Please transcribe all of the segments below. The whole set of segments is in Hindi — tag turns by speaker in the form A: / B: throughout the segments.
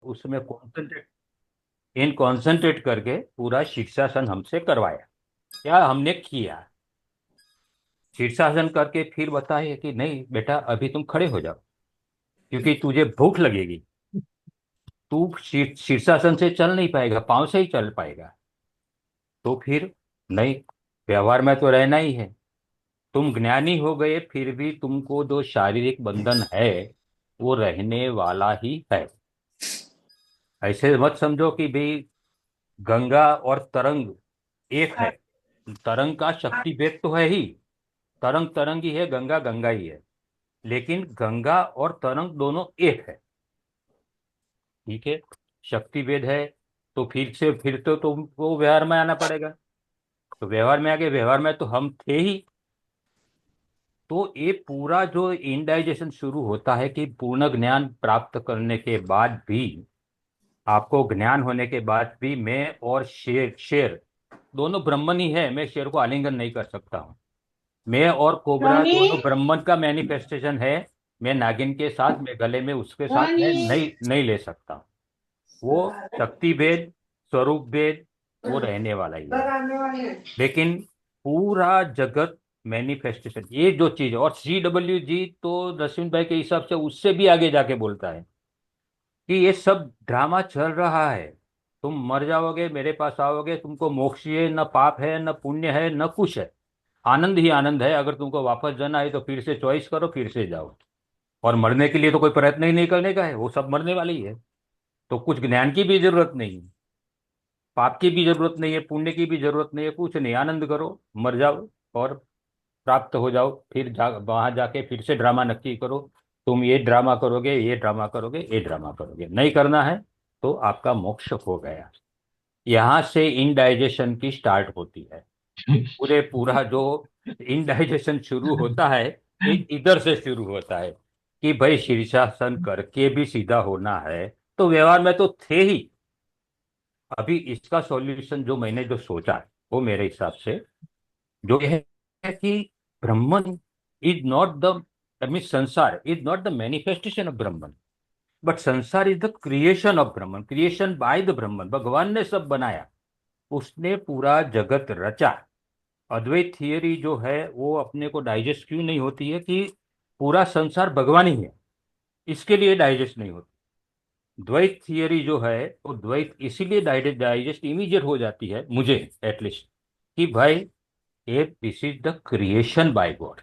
A: उसमें कॉन्सेंट्रेट इन कॉन्सेंट्रेट करके पूरा शीर्षासन हमसे करवाया। क्या हमने किया, शीर्षासन करके फिर बताए कि नहीं बेटा अभी तुम खड़े हो जाओ, क्योंकि तुझे भूख लगेगी। तू शीर्षासन से चल नहीं पाएगा, पांव से ही चल पाएगा। तो फिर नहीं, व्यवहार में तो रहना ही है। तुम ज्ञानी हो गए फिर भी तुमको जो शारीरिक बंधन है वो रहने वाला ही है। ऐसे मत समझो कि भाई गंगा और तरंग एक है। तरंग का शक्ति भेद तो है ही, तरंग तरंग ही है, गंगा गंगा ही है। लेकिन गंगा और तरंग दोनों एक है। ठीक है, शक्ति भेद है। तो फिर तो तुमको व्यवहार में आना पड़ेगा। तो व्यवहार में आगे, व्यवहार में तो हम थे ही। तो ये पूरा जो इंडाइजेशन शुरू होता है कि पूर्ण ज्ञान प्राप्त करने के बाद भी, आपको ज्ञान होने के बाद भी मैं और शेर शेर दोनों ब्रह्मन ही है। मैं शेर को आलिंगन नहीं कर सकता हूँ। मैं और कोबरा
B: रानी,
A: दोनों ब्रह्मन का मैनिफेस्टेशन है। मैं नागिन के साथ, मैं गले में उसके साथ मैं
B: रानी।
A: नहीं नहीं ले सकता। वो शक्ति भेद, स्वरूप भेद, वो रहने वाला ही है। लेकिन पूरा जगत मैनिफेस्टेशन, ये जो चीज, और CWG तो रश्मि भाई के हिसाब से उससे भी आगे जाके बोलता है कि ये सब ड्रामा चल रहा है। तुम मर जाओगे, मेरे पास आओगे, तुमको मोक्ष है, न पाप है न पुण्य है न कुछ है। आनंद ही आनंद है। अगर तुमको वापस जाना है तो फिर से चॉइस करो, फिर से जाओ। और मरने के लिए तो कोई प्रयत्न ही नहीं करने का है, वो सब मरने वाली ही है। तो कुछ ज्ञान की भी जरूरत नहीं है, पाप की भी जरूरत नहीं है, पुण्य की भी जरूरत नहीं है, कुछ नहीं। आनंद करो, मर जाओ और प्राप्त हो जाओ। फिर वहां जाके फिर से ड्रामा नक्की करो। तुम ये ड्रामा करोगे, ये ड्रामा करोगे, ये ड्रामा करोगे, नहीं करना है तो आपका मोक्ष हो गया। यहाँ से इनडाइजेशन की स्टार्ट होती है। पूरा जो इनडाइजेशन शुरू होता है, इधर से शुरू होता है कि भाई शीर्षासन करके भी सीधा होना है। तो व्यवहार में तो थे ही। अभी इसका सॉल्यूशन जो मैंने जो सोचा है, वो मेरे हिसाब से जो है कि Brahman is not the, mean sansar is not the manifestation of Brahman, but sansar is the creation of Brahman, creation by the Brahman. भगवान ने सब बनाया, उसने पूरा जगत रचा। अद्वैत थियरी जो है वो अपने को डाइजेस्ट क्यों नहीं होती है कि पूरा संसार भगवान ही है, इसके लिए डाइजेस्ट नहीं होती। द्वैत थियरी जो है वो द्वैत इसीलिए डाइजेस्ट इमीडिएट हो जाती है मुझे, एटलीस्ट, कि भाई ये this is the creation by God.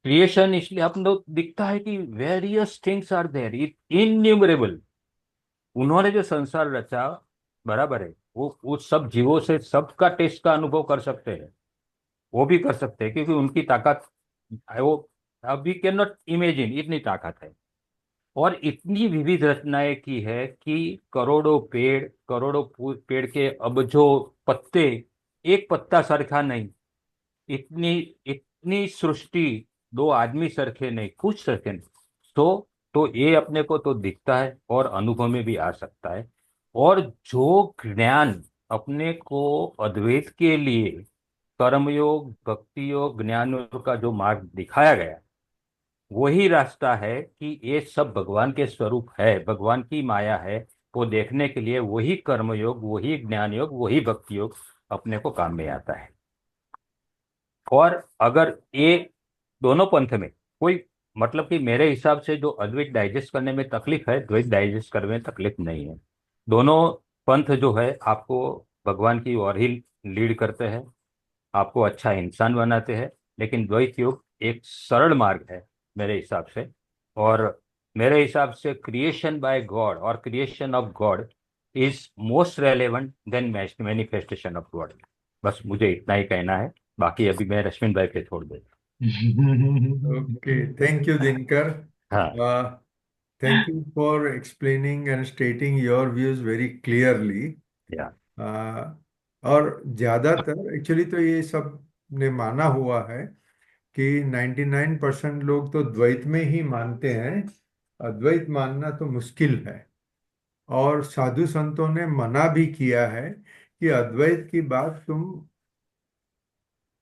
A: Creation इसलिए हम लोग दिखता है कि various things are there, it innumerable. उन्होंने जो संसार रचा, बराबर है, वो सब जीवों से सबका टेस्ट का अनुभव कर सकते हैं। वो भी कर सकते हैं क्योंकि उनकी ताकत है वो। अभी कैन नॉट इमेजिन, इतनी ताकत है। और इतनी विविध रचनाएं की है कि करोड़ों पेड़, करोड़ों पेड़ के अबजो पत्ते, एक पत्ता सरखा नहीं। इतनी इतनी सृष्टि, दो आदमी सरखे नहीं, कुछ सरखे नहीं। तो ये अपने को तो दिखता है और अनुभव में भी आ सकता है। और जो ज्ञान अपने को अद्वैत के लिए कर्मयोग, भक्ति योग, ज्ञान योग का जो मार्ग दिखाया गया, वही रास्ता है कि ये सब भगवान के स्वरूप है, भगवान की माया है। वो देखने के लिए वही कर्म योग, वही ज्ञान योग, वही भक्ति योग अपने को काम में आता है। और अगर ये दोनों पंथ में कोई, मतलब कि मेरे हिसाब से जो अद्वैत डाइजेस्ट करने में तकलीफ है, द्वैत डाइजेस्ट करने में तकलीफ नहीं है। दोनों पंथ जो है आपको भगवान की ओर ही लीड करते हैं, आपको अच्छा इंसान बनाते हैं। लेकिन द्वैत योग एक सरल मार्ग है मेरे हिसाब से। और मेरे हिसाब से क्रिएशन बाय गॉड और creation of God is most relevant than manifestation of God. बस मुझे इतना ही कहना है। बाकी अभी मैं रश्मिन भाई पे छोड़ देता
B: Okay, thank you, Dinkar.
A: हूँ। हाँ।
B: Thank you for explaining and stating your views very clearly.
A: या
B: Uh, और ज्यादातर एक्चुअली तो ये सब ने माना हुआ है कि 99% लोग तो द्वैत में ही मानते हैं। अद्वैत मानना तो मुश्किल है। और साधु संतों ने मना भी किया है कि अद्वैत की बात तुम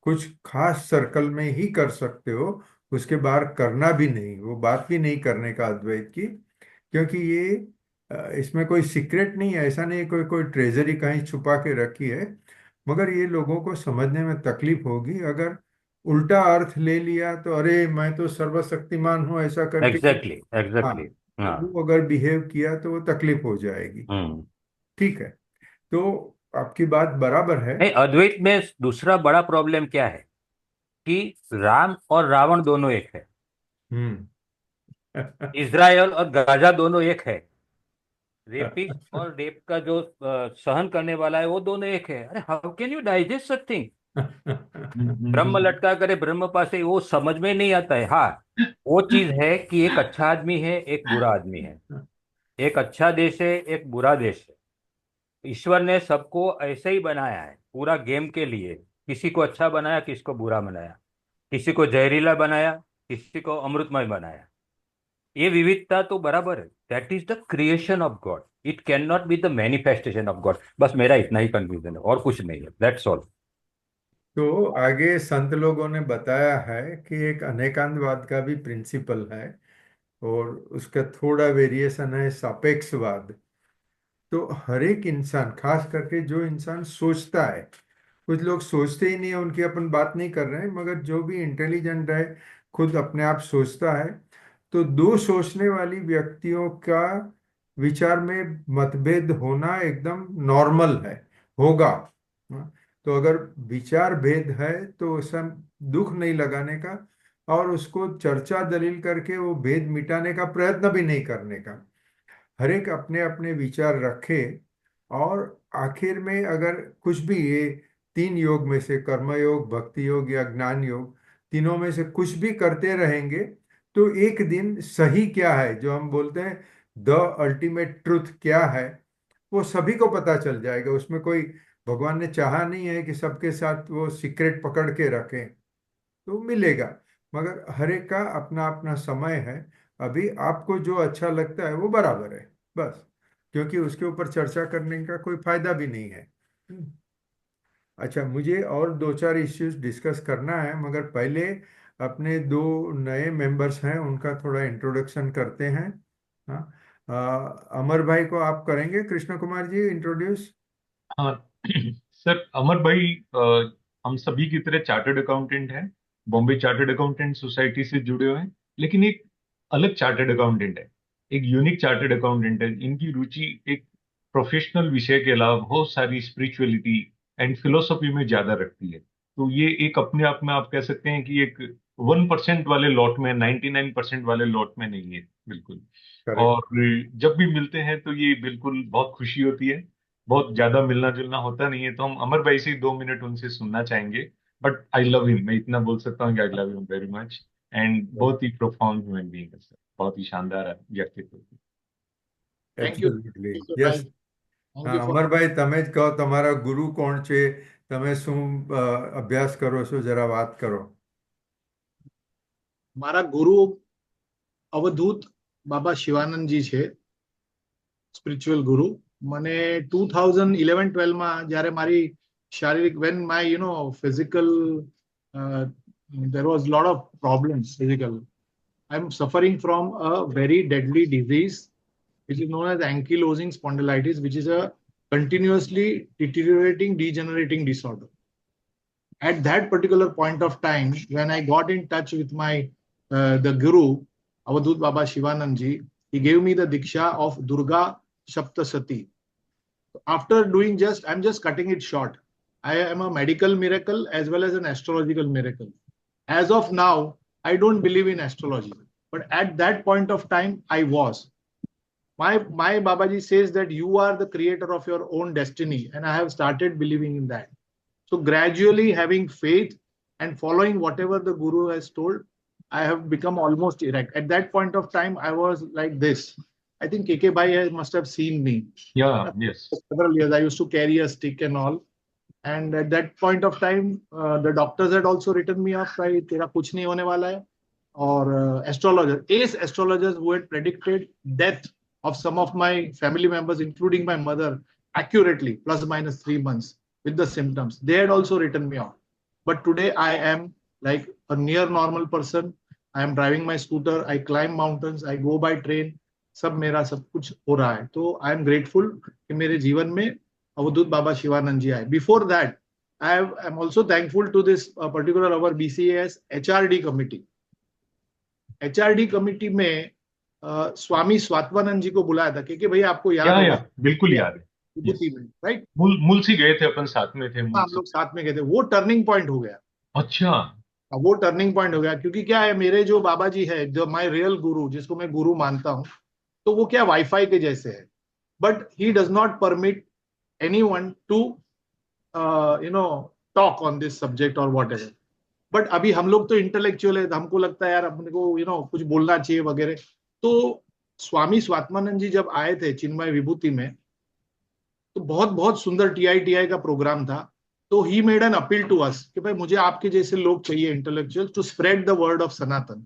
B: कुछ खास सर्कल में ही कर सकते हो, उसके बाहर करना भी नहीं, वो बात भी नहीं करने का अद्वैत की। क्योंकि ये इसमें कोई सीक्रेट नहीं है, ऐसा नहीं है कोई कोई ट्रेजरी कहीं छुपा के रखी है। मगर ये लोगों को समझने में तकलीफ होगी अगर उल्टा अर्थ ले लिया तो, अरे मैं तो सर्वशक्तिमान हूँ ऐसा करके।
A: एग्जैक्टली
B: हाँ,
A: एग्जैक्टली।
B: तो
A: हाँ।
B: वो अगर बिहेव किया तो वो तकलीफ हो जाएगी।
A: हम्म।
B: ठीक है, तो आपकी बात बराबर है।
A: नहीं, अद्वैत में दूसरा बड़ा प्रॉब्लम क्या है कि राम और रावण दोनों एक है,
B: हम्म।
A: इज़राइल और गाजा दोनों एक है, रेपिस्ट और रेप का जो सहन करने वाला है वो दोनों एक है। अरे how can you digest such thing? ब्रह्म लटका करे ब्रह्म पासे, वो समझ में नहीं आता है। हाँ, वो चीज है कि एक अच्छा आदमी है, एक बुरा आदमी है, एक अच्छा देश है, एक बुरा देश है। ईश्वर ने सबको ऐसे ही बनाया है पूरा गेम के लिए। किसी को अच्छा बनाया, किसी को बुरा बनाया, किसी को जहरीला बनाया, किसी को अमृतमय बनाया। ये विविधता तो बराबर है। That is the creation of God, it can not be the manifestation of God. बस मेरा इतना ही कंफ्यूजन है और कुछ नहीं है, दैट्स ऑल।
B: तो आगे संत लोगों ने बताया है कि एक अनेकांतवाद का भी प्रिंसिपल है, और उसका थोड़ा वेरिएशन है सापेक्षवाद। तो हर एक इंसान, खास करके जो इंसान सोचता है, कुछ लोग सोचते ही नहीं है, उनकी अपन बात नहीं कर रहे हैं, मगर जो भी इंटेलिजेंट है, खुद अपने आप सोचता है, तो दो सोचने वाली व्यक्तियों का विचार में मतभेद होना एकदम नॉर्मल है, होगा। हाँ, तो अगर विचार भेद है तो उसमें दुख नहीं लगाने का, और उसको चर्चा दलील करके वो भेद मिटाने का प्रयत्न भी नहीं करने का। हर एक अपने अपने विचार रखे, और आखिर में अगर कुछ भी ये तीन योग में से, कर्म योग, भक्ति योग या ज्ञान योग, तीनों में से कुछ भी करते रहेंगे, तो एक दिन सही क्या है, जो हम बोलते हैं द अल्टीमेट ट्रुथ क्या है, वो सभी को पता चल जाएगा। उसमें कोई, भगवान ने चाहा नहीं है कि सबके साथ वो सीक्रेट पकड़ के रखें, तो मिलेगा। मगर हर एक का अपना अपना समय है। अभी आपको जो अच्छा लगता है वो बराबर है, बस, क्योंकि उसके ऊपर चर्चा करने का कोई फायदा भी नहीं है। अच्छा, मुझे और दो चार इश्यूज डिस्कस करना है, मगर पहले अपने दो नए मेंबर्स हैं उनका थोड़ा इंट्रोडक्शन करते हैं। हाँ, अमर भाई को आप करेंगे, कृष्ण कुमार जी, इंट्रोड्यूस।
C: हाँ सर, अमर भाई हम सभी की तरह चार्टर्ड अकाउंटेंट हैं। बॉम्बे चार्टर्ड अकाउंटेंट सोसाइटी से जुड़े हुए हैं, लेकिन एक अलग चार्टर्ड अकाउंटेंट है, एक यूनिक चार्टर्ड अकाउंटेंट है। इनकी रुचि एक प्रोफेशनल विषय के अलावा बहुत सारी स्पिरिचुअलिटी एंड फिलोसफी में ज्यादा रखती है। तो ये एक अपने आप में आप कह सकते हैं कि एक 1% वाले लॉट में, 99% वाले लॉट में नहीं है, बिल्कुल।
B: करेक्ट।
C: और जब भी मिलते हैं तो ये बिल्कुल बहुत खुशी होती है। बहुत ज्यादा मिलना जुलना होता नहीं है, तो हम अमर भाई से ही 2 मिनट उनसे सुनना चाहेंगे। बट आई लव हिम, मैं इतना बोल सकता हूँ कि I love him very much. And बहुत ही प्रोफाउंड ह्यूमन बीइंग है सर, बहुत ही शानदार व्यक्तित्व।
D: Thank you
B: absolutely, yes.
D: Kishorbhai thank
B: હા,
D: યુ ફોર
B: અમરભાઈ તમે જ કહો, તમારા ગુરુ કોણ છે, તમે શું અભ્યાસ કરો છો, જરા વાત કરો।
D: મારા ગુરુ અવધૂત બાબા શિવાનંદજી છે, સ્પિરિચ્યુઅલ ગુરુ. મને 2011-12 માં જ્યારે મારી શારીરિક when my physical there was lot of problems physical. I'm suffering from a very deadly disease which is known as ankylosing spondylitis, which is a continuously deteriorating degenerating disorder. At that particular point of time, when I got in touch with my the Guru, Avadhut Baba Shivanandji, he gave me the Diksha of Durga Shaptasati. After doing I'm just cutting it short. I am a medical miracle as well as an astrological miracle. As of now, I don't believe in astrology, but at that point of time, I was. My Babaji says that you are the creator of your own destiny, and I have started believing in that. So gradually having faith and following whatever the Guru has told, I have become almost erect. At that point of time, I was like this. I think KK Bhai must have seen me.
C: Yeah, yes.
D: Several years, I used to carry a stick and all. And at that point of time, the doctors had also written me off, right? Tera kuch nahi hone wala hai. Or astrologers who had predicted death of some of my family members, including my mother, accurately, plus minus 3 months with the symptoms. They had also written me off. But today I am like a near normal person. I am driving my scooter. I climb mountains. I go by train. सब मेरा सब कुछ हो रहा है। तो आई एम ग्रेटफुल कि मेरे जीवन में अवधूत बाबा शिवानंद जी आए। Before that I am also thankful to this particular our BCS HRD committee. HRD committee में स्वामी स्वात्मानंद जी को बुलाया था, क्योंकि भैया आपको याद
C: या
D: होगा
C: बिल्कुल याद है।
D: विभूति
C: यस,
D: में, राइट?
C: मुलसी गए थे अपन, साथ में थे
D: हम
C: मुलसी।
D: लोग साथ में गए थे, वो टर्निंग पॉइंट हो गया।
C: अच्छा।
D: अब वो टर्निंग पॉइंट हो गया क्योंकि क्या है, मेरे जो बाबा जी है, जो माय रियल गुरु, जिसको मैं गुरु मानता हूँ, तो वो क्या वाईफाई के जैसे है, but he does not permit anyone to you know talk on this subject और वॉट एवर। बट अभी हम लोग तो इंटेलेक्चुअल है, तो हमको लगता है यार अपने को कुछ बोलना चाहिए वगैरह। तो स्वामी स्वात्मानंद जी जब आए थे चिन्मय विभूति में, तो बहुत बहुत सुंदर टीआई का प्रोग्राम था। तो he made an appeal to us कि भाई मुझे आपके जैसे लोग चाहिए, intellectual, to spread the word of Sanatan.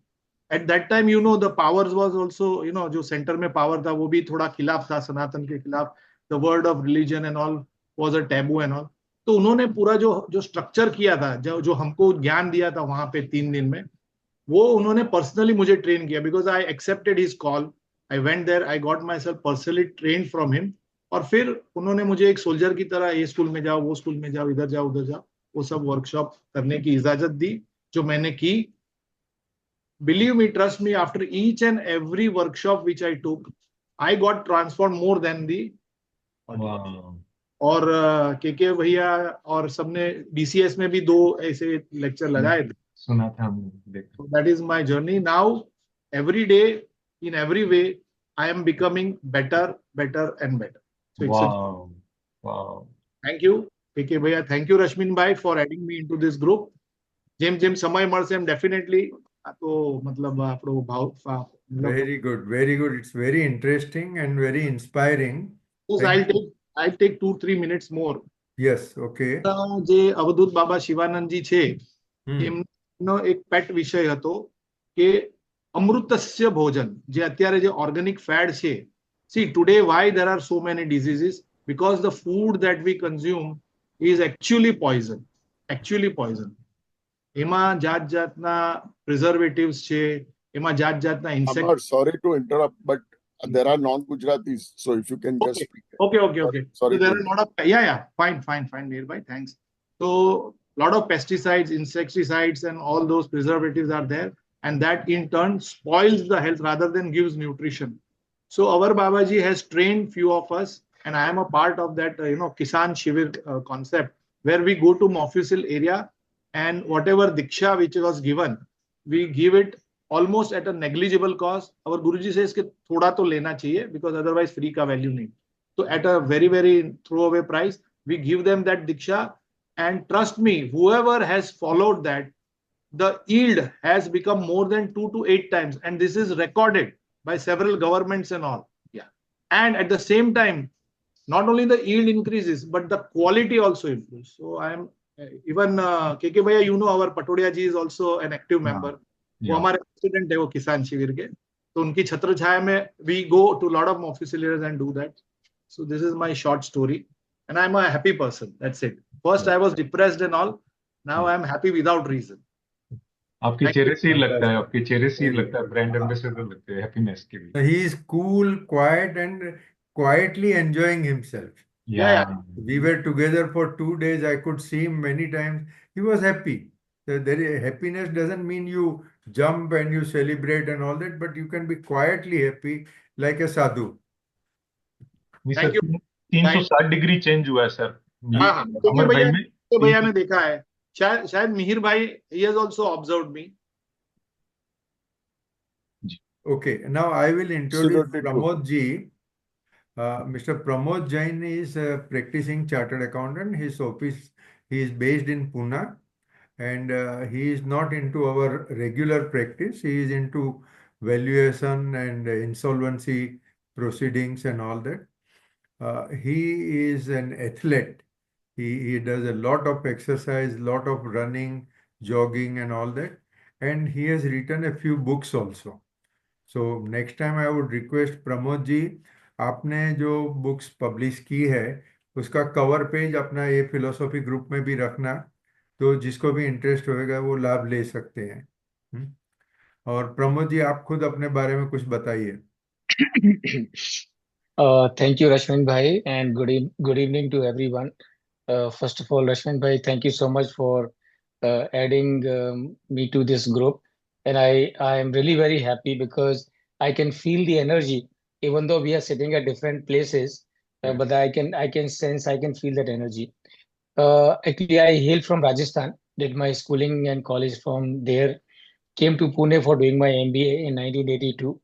D: At that time the powers was also, जो सेंटर में पावर था वो भी थोड़ा खिलाफ था, सनातन के खिलाफ। The word of religion and all was a taboo and all. तो उन्होंने पूरा जो जो स्ट्रक्चर किया था, जो जो हमको ज्ञान दिया था वहां पे 3 दिन में, वो उन्होंने पर्सनली मुझे ट्रेन किया। Because I accepted his call, I went there, I got myself personally train from him. और फिर उन्होंने मुझे एक सोल्जर की तरह, ये स्कूल में जाओ, वो स्कूल में जाओ, इधर जाओ, उधर जाओ, वो सब वर्कशॉप करने की इजाजत दी, जो मैंने की। Believe me, trust me, after each and every workshop which I took, I got transform more than the audience.
C: वाह।
D: और के भैया और सबने बीसीएस में भी 2 ऐसे लेक्चर लगाए थे।
C: सुना था हमने, देखा।
D: So that is my journey. Now, every day, in every way, I am becoming better, better, and better. So it's a
C: वाह, वाह।
D: thank you, KK Bhaiya. Thank you, Rashmin Bhai, for adding me into this group. જેમ જેમ સમય મળશે એમ ડેફિનેટલી આ તો મતલબ આપણો ભાવ મતલબ
B: Very good, very good. It's very interesting and very inspiring.
D: I'll
B: Thank you.
D: take 2-3 minutes more.
B: Yes, okay.
D: જે અવધૂત બાબા શિવાનંદજી છે,
B: Hmm.
D: એમનો એક પેટ વિષય હતો કે અમૃતસ્ય ભોજન, જે અત્યારે જે ઓર્ગેનિક ફેડ છે. See today why there are so many diseases, because the food that we consume is actually poison. એમાં જાત જાતના પ્રિઝર્વેટિવ્સ છે, એમાં જાત જાતના
E: Amar,
D: insect.
E: sorry to interrupt, but there are non-Gujaratis, so if you can just speak.
D: Okay.
E: Sorry
D: So there
E: to
D: are a lot of, yeah, fine, Nearby, thanks. So lot of pesticides, insecticides, and all those preservatives are there, and that in turn spoils the health rather than gives nutrition. So our Babaji has trained few of us, and I am a part of that, Kisan Shivir concept, where we go to Mofussil area, and whatever diksha which was given, we give it almost at a negligible cost. Our Guruji says कि थोड़ा तो लेना चाहिए, because otherwise free का value नहीं. So at a very, very throwaway price, we give them that diksha, and trust me, whoever has followed that, the yield has become more than 2 to 8 times, and this is recorded by several governments and all. Yeah, and at the same time, not only the yield increases, but the quality also improves. So I am even KK Bhaiya, our Patodia ji is also an active member. वो हमारे प्रेसिडेंट है, वो किसान शिविर के, तो उनकी छत्र छाया में we go to a lot of office areas and do that. So this is my short story, and I'm a happy person. That's it. First I was depressed and all. Now I am happy without reason.
C: आपके
D: Thank
C: चेहरे
D: you.
C: से ही लगता है, आपके चेहरे से ही
B: Very
C: लगता है, ब्रांड एम्बेसडर लगते हैं हैप्पीनेस के लिए।
B: He is cool, quiet, and quietly enjoying himself.
D: Yeah.
B: We were together for 2 days. I could see him many times. He was happy. Happiness doesn't mean you jump and you celebrate and all that, but you can be quietly happy like a sadhu.
C: नहीं
D: Thank
C: sir,
D: you.
C: 360 degree change हुआ है सर।
D: हाँ, KK
C: अमर भाई
D: भैया,
C: में
D: KK भैया ने देखा है, शायद मिहिर भाई, he has also observed me.
B: Okay, now I will introduce
E: Absolutely true.
B: Pramod ji. Mr. Pramod Jain is a practicing chartered accountant. His office, he is based in Pune, and he is not into our regular practice. He is into valuation and insolvency proceedings and all that. He is an athlete. He does a lot of exercise, lot of running, jogging, and all that. And he has written a few books also. So next time I would request Pramod ji, आपने जो बुक्स पब्लिश की है उसका कवर पेज अपना ये फिलोसॉफी ग्रुप में भी रखना, तो जिसको भी इंटरेस्ट होएगा वो लाभ ले सकते हैं। और प्रमोद जी, आप खुद अपने बारे में कुछ बताइए।
F: Thank you, Rashmin Bhai, and good evening to everyone. First of all, Rashmin Bhai, thank you so much for adding me to this group, and I am really very happy because I can feel the energy, even though we are sitting at different places, but
B: Yes.
F: I can sense, I can feel that energy. Actually, I hail from Rajasthan, did my schooling and college from there, came to Pune for doing my MBA in 1982,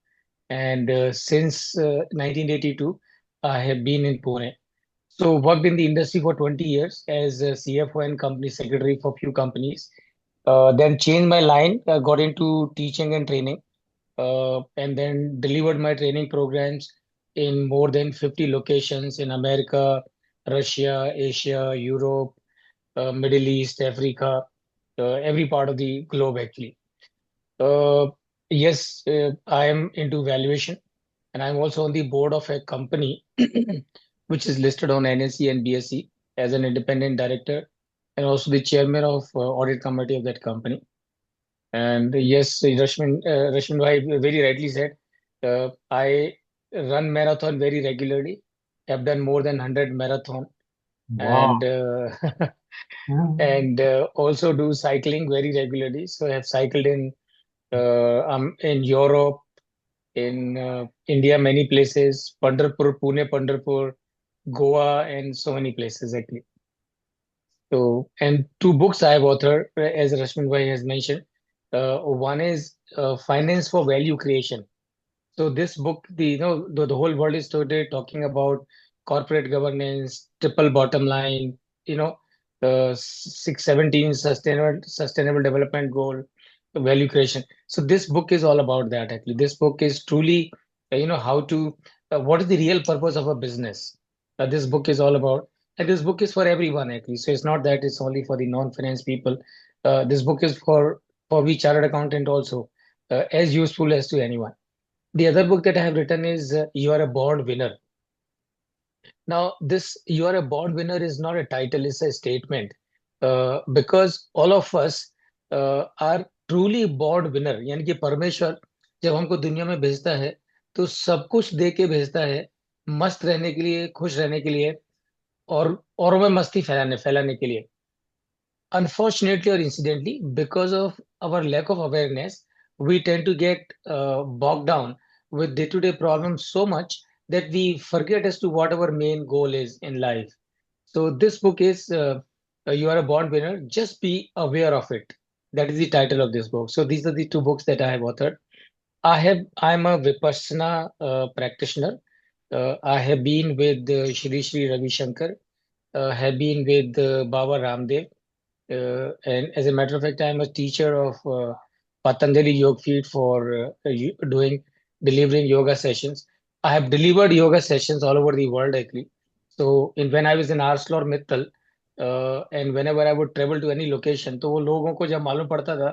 F: and since 1982, I have been in Pune. So worked in the industry for 20 years as a CFO and company secretary for few companies. Then changed my line, got into teaching and training, and then delivered my training programs in more than 50 locations in America, Russia, Asia, Europe, Middle East, Africa, every part of the globe actually. Uh, yes, I am into valuation, and I'm also on the board of a company which is listed on NSE and BSE as an independent director, and also the chairman of audit committee of that company. And yes, Rashmin bhai very rightly said, I run marathon very regularly. Have done more than 100 marathon, and
C: Wow.
F: and also do cycling very regularly. So I have cycled in Europe, in India, many places, Pandharpur, Pune, Pandharpur, Goa, and so many places actually. So, and two books I have authored, as Rashmin Bhai has mentioned. One is Finance for Value Creation. So this book, the whole world is today talking about corporate governance, triple bottom line, you know, 617 sustainable development goal, value creation. So this book is all about that actually. This book is truly, how to, what is the real purpose of a business? This book is all about, and this book is for everyone actually. So it's not that it's only for the non-finance people. This book is for we chartered accountant also, as useful as to anyone. The other book that I have written is You Are a Born Winner. Now, this You Are a Born Winner is not a title, it's a statement. Because all of us are truly born winner. यानी कि परमेश्वर जब हमको दुनिया में भेजता है तो सब कुछ दे के भेजता है, मस्त रहने के लिए, खुश रहने के लिए, और औरों में मस्ती फैलाने फैलाने के लिए. Unfortunately or incidentally, because of our lack of awareness, we tend to get bogged down with day-to-day problems so much that we forget as to what our main goal is in life. So this book is You Are a Born Winner. Just be aware of it. That is the title of this book. So these are the two books that I have authored. I'm a Vipassana practitioner. I have been with Shri Ravi Shankar. Have been with Baba Ramdev. And as a matter of fact, I'm a teacher of Patanjali Yoga Feed for delivering yoga sessions. I have delivered yoga sessions all over the world actually. So when I was in ArcelorMittal, and whenever I would travel to any location, तो वो लोगों को जब मालूम पड़ता था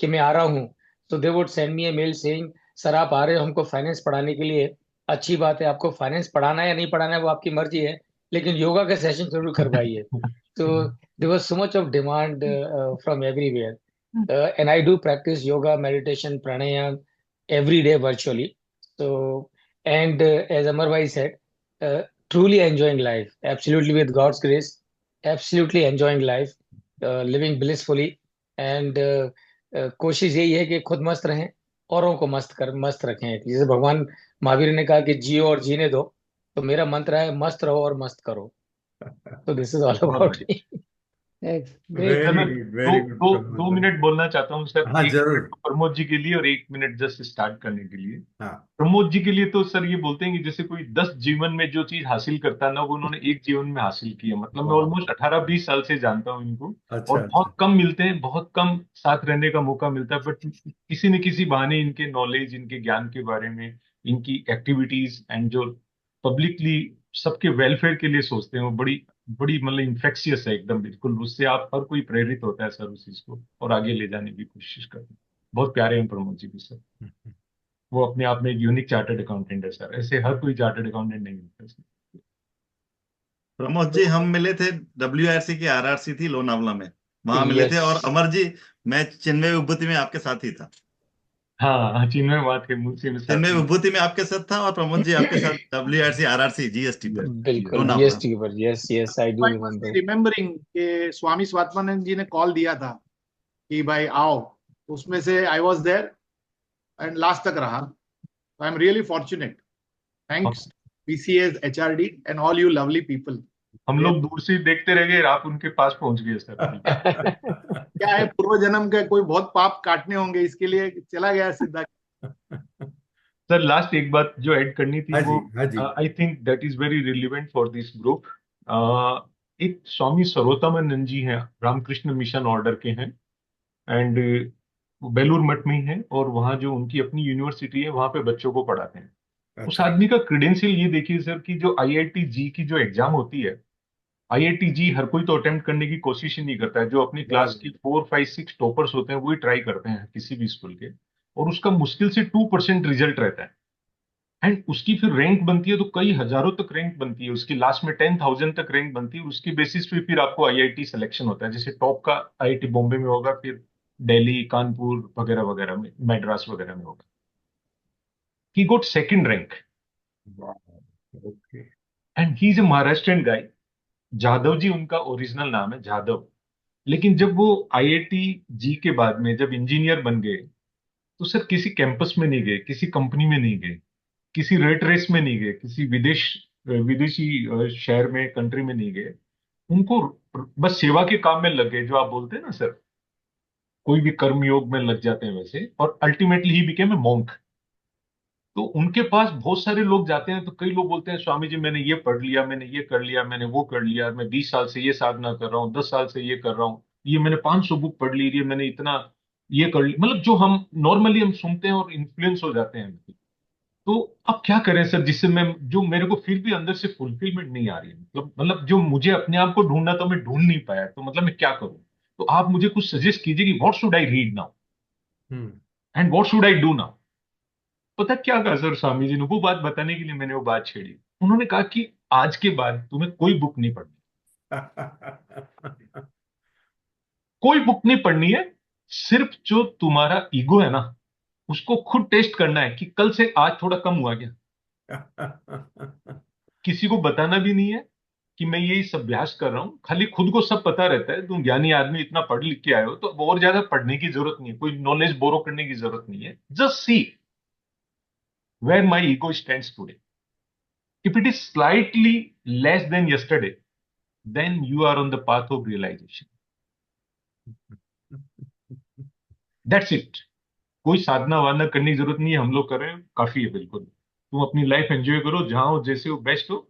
F: कि मैं आ रहा हूँ, so they would send me a mail saying, sir आप आ रहे हो हमको फाइनेंस पढ़ाने के लिए, अच्छी बात है, आपको फाइनेंस पढ़ाना है या नहीं पढ़ाना है वो आपकी मर्जी है, लेकिन योगा का सेशन जरूर करवाइए. So there was so much of demand from everywhere. And I do practice yoga, meditation, pranayam every day virtually. So, and as Amar Bhai said, truly enjoying life, absolutely with God's grace, absolutely enjoying life, living blissfully. And कोशिश यही है कि खुद मस्त रहें, औरों को मस्त रखें. जैसे भगवान महावीर ने कहा कि जियो और जीने दो, तो मेरा मंत्र है मस्त रहो और मस्त करो. So this is all about me.
D: Great.
C: Sir मैं
B: वेरी वेरी गुड
C: दो
B: प्रमोद
C: दो
B: भाई.
C: मिनट बोलना चाहता हूँ सर.
B: हाँ
C: एक
B: जरूर.
C: मिनट प्रमोद जी के लिए और एक मिनट जस्ट स्टार्ट करने के लिए.
B: हाँ
C: प्रमोद जी के लिए तो सर ये बोलते हैं कि जैसे कोई 10 जीवन में जो चीज हासिल करता है ना वो उन्होंने एक जीवन में हासिल की है. मतलब मैं
B: वाह.
C: ऑलमोस्ट 18-20 साल से जानता हूँ इनको
B: अच्छा
C: और
B: अच्छा.
C: बहुत कम मिलते हैं, बहुत कम साथ रहने का मौका मिलता है, बट किसी न किसी बहाने इनके नॉलेज, इनके ज्ञान के बारे में, इनकी एक्टिविटीज एंड जो पब्लिकली सबके वेलफेयर के लिए सोचते हैं वो बड़ी बड़ी मतलब इन्फेक्शियस है एकदम. बिल्कुल उससे आप हर कोई प्रेरित होता है सर उस चीज को और आगे ले जाने की कोशिश करते हैं. बहुत प्यारे हैं प्रमोद जी भी सर. वो अपने आप में एक यूनिक चार्टर्ड अकाउंटेंट है सर. ऐसे हर कोई चार्टर्ड अकाउंटेंट नहीं मिलता सर.
G: प्रमोद जी हम मिले थे, WRC की RRC थी लोनावला में, वहां मिले थे.
F: Yes.
G: और अमर जी, मैं चिन्मय विभूति में आपके साथ ही था.
C: हाँ, चिन्मय वहां थे, मुंशी में साथ
G: जिनमें
C: में।
G: विभूति में आपके साथ था और प्रमोद जी आपके साथ WRC RRC GST पर,
C: यस,
F: बिल्कुल
G: दोनों
C: यस।
G: आपका।
F: जीएसटी के ऊपर, yes yes I do
D: I must be
F: remember.
D: remembering कि स्वामी स्वात्मानंद जी ने कॉल दिया था कि भाई आओ, उसमें से I was there and last तक रहा। I am really fortunate. Thanks PCS, HRD and all you lovely people.
C: हम लोग दूर से ही देखते रह गए, आप उनके पास पहुंच गए सर अभी।
D: क्या है, पूर्व जन्म के कोई बहुत पाप काटने होंगे, इसके लिए चला गया सीधा।
C: सर लास्ट एक बात जो ऐड करनी थी
B: हाँ
C: वो,
B: जी, हाँ जी।
C: I think that is very relevant for this group. एक स्वामी सर्वोत्तमानंद जी हैं, रामकृष्ण मिशन ऑर्डर के हैं, एंड बेलूर मठ में ही हैं, और वहाँ जो उनकी अपनी यूनिवर्सिटी है वहाँ पे बच्चों को पढ़ाते हैं। उस
B: अच्छा।
C: आदमी का क्रेडेंशियल ये देखिए सर, कि जो आईआईटी जी की जो एग्जाम होती है, आईआईटी जी हर कोई तो अटेम्प्ट करने की कोशिश ही नहीं करता है। जो अपनी क्लास
B: बराबर।
C: की 4, 5, 6 टॉपर्स होते हैं वही ट्राई करते हैं किसी भी स्कूल के, और उसका मुश्किल से 2% रिजल्ट रहता है। एंड उसकी फिर रैंक बनती है तो कई हजारों तक रैंक बनती है उसकी, लास्ट में 10,000 तक रैंक बनती है, और उसकी बेसिस पे फिर आपको आईआईटी सिलेक्शन होता है। जैसे टॉप का आईआईटी बॉम्बे में होगा, फिर दिल्ली, कानपुर वगैरह वगैरह में, मैड्रास वगैरह में होगा। He got second rank,
B: okay.
C: And he is a Maharashtrian guy. Jadhav ji उनका ओरिजिनल नाम है, जाधव। लेकिन जब वो आईआईटी जी के बाद में जब इंजीनियर बन गए, तो सर किसी कैंपस में नहीं गए, किसी कंपनी में नहीं गए, किसी रेट रेस में नहीं गए, किसी विदेशी शहर में, कंट्री में नहीं गए। उनको बस सेवा के काम में लग गए, जो आप बोलते हैं ना सर, कोई भी कर्म योग में लग जाते हैं वैसे, और ultimately he became a monk. तो उनके पास बहुत सारे लोग जाते हैं, तो कई लोग बोलते हैं स्वामी जी मैंने ये पढ़ लिया, मैंने ये कर लिया, मैंने वो कर लिया, मैं 20 साल से ये साधना कर रहा हूँ, 10 साल से ये कर रहा हूँ, ये मैंने 500 बुक पढ़ ली, ये मैंने इतना ये कर लिया, मतलब जो हम नॉर्मली हम सुनते हैं और इन्फ्लुएंस हो जाते हैं। तो अब क्या करें सर, जिससे मैं, जो मेरे को फिर भी अंदर से फुलफिलमेंट नहीं आ रही है, मतलब जो मुझे अपने आप को ढूंढना तो मैं ढूंढ नहीं पाया, तो मतलब मैं क्या करूं? तो आप मुझे कुछ सजेस्ट कीजिए कि what should I read now
B: hmm.
C: And what should I do now. पता क्या कहा सर स्वामी जी ने, वो बात बताने के लिए मैंने वो बात छेड़ी। उन्होंने कहा कि आज के बाद तुम्हें कोई बुक नहीं पढ़नी, कोई बुक नहीं पढ़नी है। सिर्फ जो तुम्हारा ईगो है ना, उसको खुद टेस्ट करना है कि कल से आज थोड़ा कम हुआ क्या। किसी को बताना भी नहीं है कि मैं ये इस अभ्यास कर रहा हूं, खाली खुद को सब पता रहता है, तुम ज्ञानी आदमी, इतना पढ़ लिख के आए हो, तो अब और ज्यादा पढ़ने की जरूरत नहीं है, कोई नॉलेज बोरो करने की जरूरत नहीं है। Just see where my ego stands today. If it is slightly less than yesterday, then you are on the path of realisation. That's it. कोई साधना वाधना करने की जरूरत नहीं है, हम लोग कर रहे हैं काफी है, बिल्कुल। तुम अपनी लाइफ एंजॉय करो, जहां हो, जैसे हो, बेस्ट हो,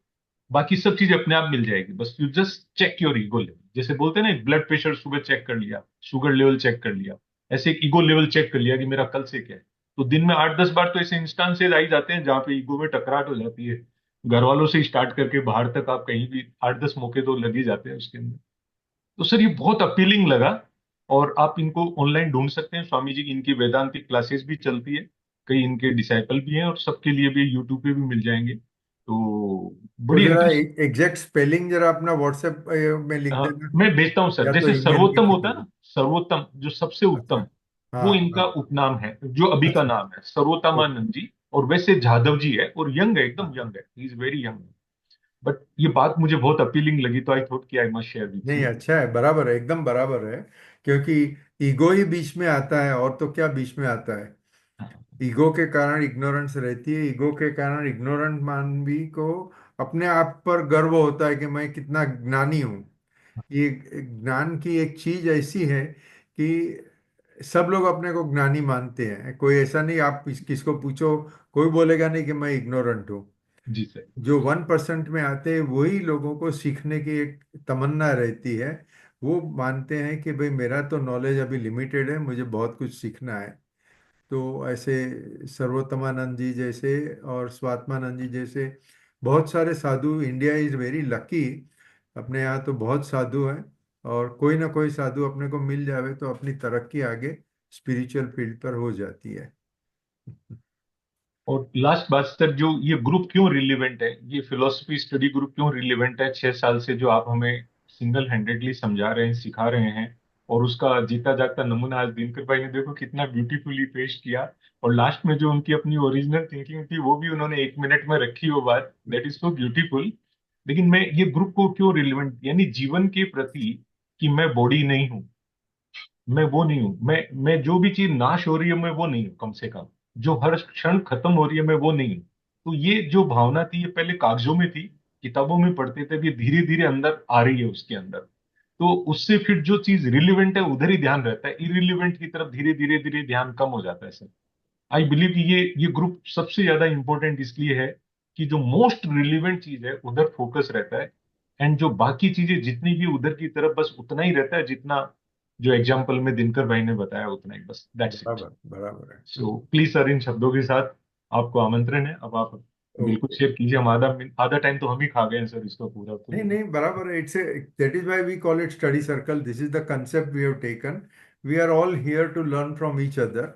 C: बाकी सब चीज अपने आप मिल जाएगी। बस you just check your ego level. जैसे बोलते हैं ना, ब्लड प्रेशर सुबह चेक कर लिया, शुगर लेवल चेक कर लिया, ऐसे एक ईगो लेवल चेक कर लिया कि मेरा कल से क्या है। तो दिन में 8-10 बार तो ऐसे इंस्टांसेस आ ही जाते हैं जहां पे ईगो में टकराट हो जाती है। घर वालों से स्टार्ट करके बाहर तक आप कहीं भी 8-10 मौके तो लग ही जाते हैं उसके अंदर। तो सर ये बहुत अपीलिंग लगा, और आप इनको ऑनलाइन ढूंढ सकते हैं। स्वामी जी की इनकी वेदांतिक क्लासेस भी चलती है, कई इनके डिसाइपल भी हैं, और सबके लिए भी यूट्यूब पे भी मिल जाएंगे। तो
B: तो
C: बड़ी
B: जरा
C: इंटरेस्ट।
B: एग्जैक्ट स्पेलिंग जरा अपना व्हाट्सएप में लिख
C: हाँ,
B: देना,
C: मैं भेजता हूँ सर।
B: या तो
C: जैसे
B: ईमेल
C: सर्वोत्तम
B: किसी
C: होता
B: पे
C: है
B: भी।
C: ना, सर्वोत्तम जो सबसे
B: अच्छा।
C: उत्तम,
B: हाँ
C: वो इनका
B: हाँ।
C: उपनाम है, जो अभी का
B: अच्छा।
C: नाम है सर्वोत्तमानंद जी। और वैसे जाधव जी है, और यंग है, एकदम यंग है, he is very young. But ये बात मुझे बहुत अपीलिंग लगी, तो आई थॉट कि आई मस्ट शेयर विथ
B: नहीं,
C: यू।
B: अच्छा है, बराबर है, एकदम बराबर है। क्योंकि ईगो ही बीच में आता है, और तो क्या बीच में आता है। ईगो के कारण इग्नोरेंस रहती है, ईगो के कारण इग्नोरेंट मानवी को अपने आप पर गर्व होता है कि मैं कितना ज्ञानी हूँ। ये ज्ञान की एक चीज ऐसी है कि सब लोग अपने को ज्ञानी मानते हैं, कोई ऐसा नहीं, आप किसको पूछो, कोई बोलेगा नहीं कि मैं इग्नोरेंट हूँ।
C: जी सर।
B: जो 1% में आते हैं वही लोगों को सीखने की एक तमन्ना रहती है। वो मानते हैं कि भाई मेरा तो नॉलेज अभी लिमिटेड है, मुझे बहुत कुछ सीखना है। तो ऐसे सर्वोत्तमानंद जी जैसे और स्वात्मानंद जी जैसे बहुत सारे साधु, इंडिया इज वेरी लकी। अपने यहाँ तो बहुत साधु हैं, और कोई ना कोई साधु अपने को मिल जावे तो अपनी तरक्की आगे स्पिरिचुअल फील्ड पर हो जाती है।
C: और लास्ट बात सर, जो ये ग्रुप क्यों रिलेवेंट है, ये फिलोसफी स्टडी ग्रुप क्यों रिलेवेंट है 6 साल से, जो आप हमें सिंगल हैंडेडली समझा रहे हैं, सिखा रहे हैं, और उसका जीता जागता नमूना आज दिनकर भाई ने देखो कितना ब्यूटीफुली पेश किया। और लास्ट में जो उनकी अपनी ओरिजिनल थिंकिंग थी वो भी उन्होंने 1 मिनट में रखी, वो बात दैट इज सो ब्यूटीफुल। लेकिन मैं ये ग्रुप को क्यों रिलेवेंट, यानी जीवन के प्रति, कि मैं बॉडी नहीं हूँ, मैं वो नहीं हूँ, मैं जो भी चीज नाश हो रही है मैं वो नहीं हूँ, कम से कम जो हर क्षण खत्म हो रही है मैं वो नहीं हूँ। तो ये जो भावना थी ये पहले कागजों में थी, किताबों में पढ़ते थे, अभी धीरे धीरे अंदर आ रही है उसके अंदर। तो उससे फिर जो चीज रिलेवेंट है उधर ही ध्यान रहता है, इरिलेवेंट की तरफ धीरे धीरे धीरे ध्यान कम हो जाता है सर। आई बिलीव कि ये ग्रुप सबसे ज्यादा इंपॉर्टेंट इसलिए है कि जो मोस्ट रिलेवेंट चीज है उधर फोकस रहता है, एंड जो बाकी चीजें जितनी भी उधर की तरफ बस उतना ही रहता है जितना जो एग्जाम्पल में दिनकर भाई ने बताया उतना ही, बस दैट्स इट।
B: बराबर बराबर है।
C: सो प्लीज सर, इन शब्दों के साथ आपको आमंत्रण है, अब आप बिल्कुल
B: ओके।
C: शेयर कीजिए। हम आधा आधा टाइम तो हम ही खा गए हैं सर इसका पूरा तो।
B: नहीं नहीं, बराबर है। It's a, that is why we call it study circle. This is the concept we have taken. We are all here to learn from each other.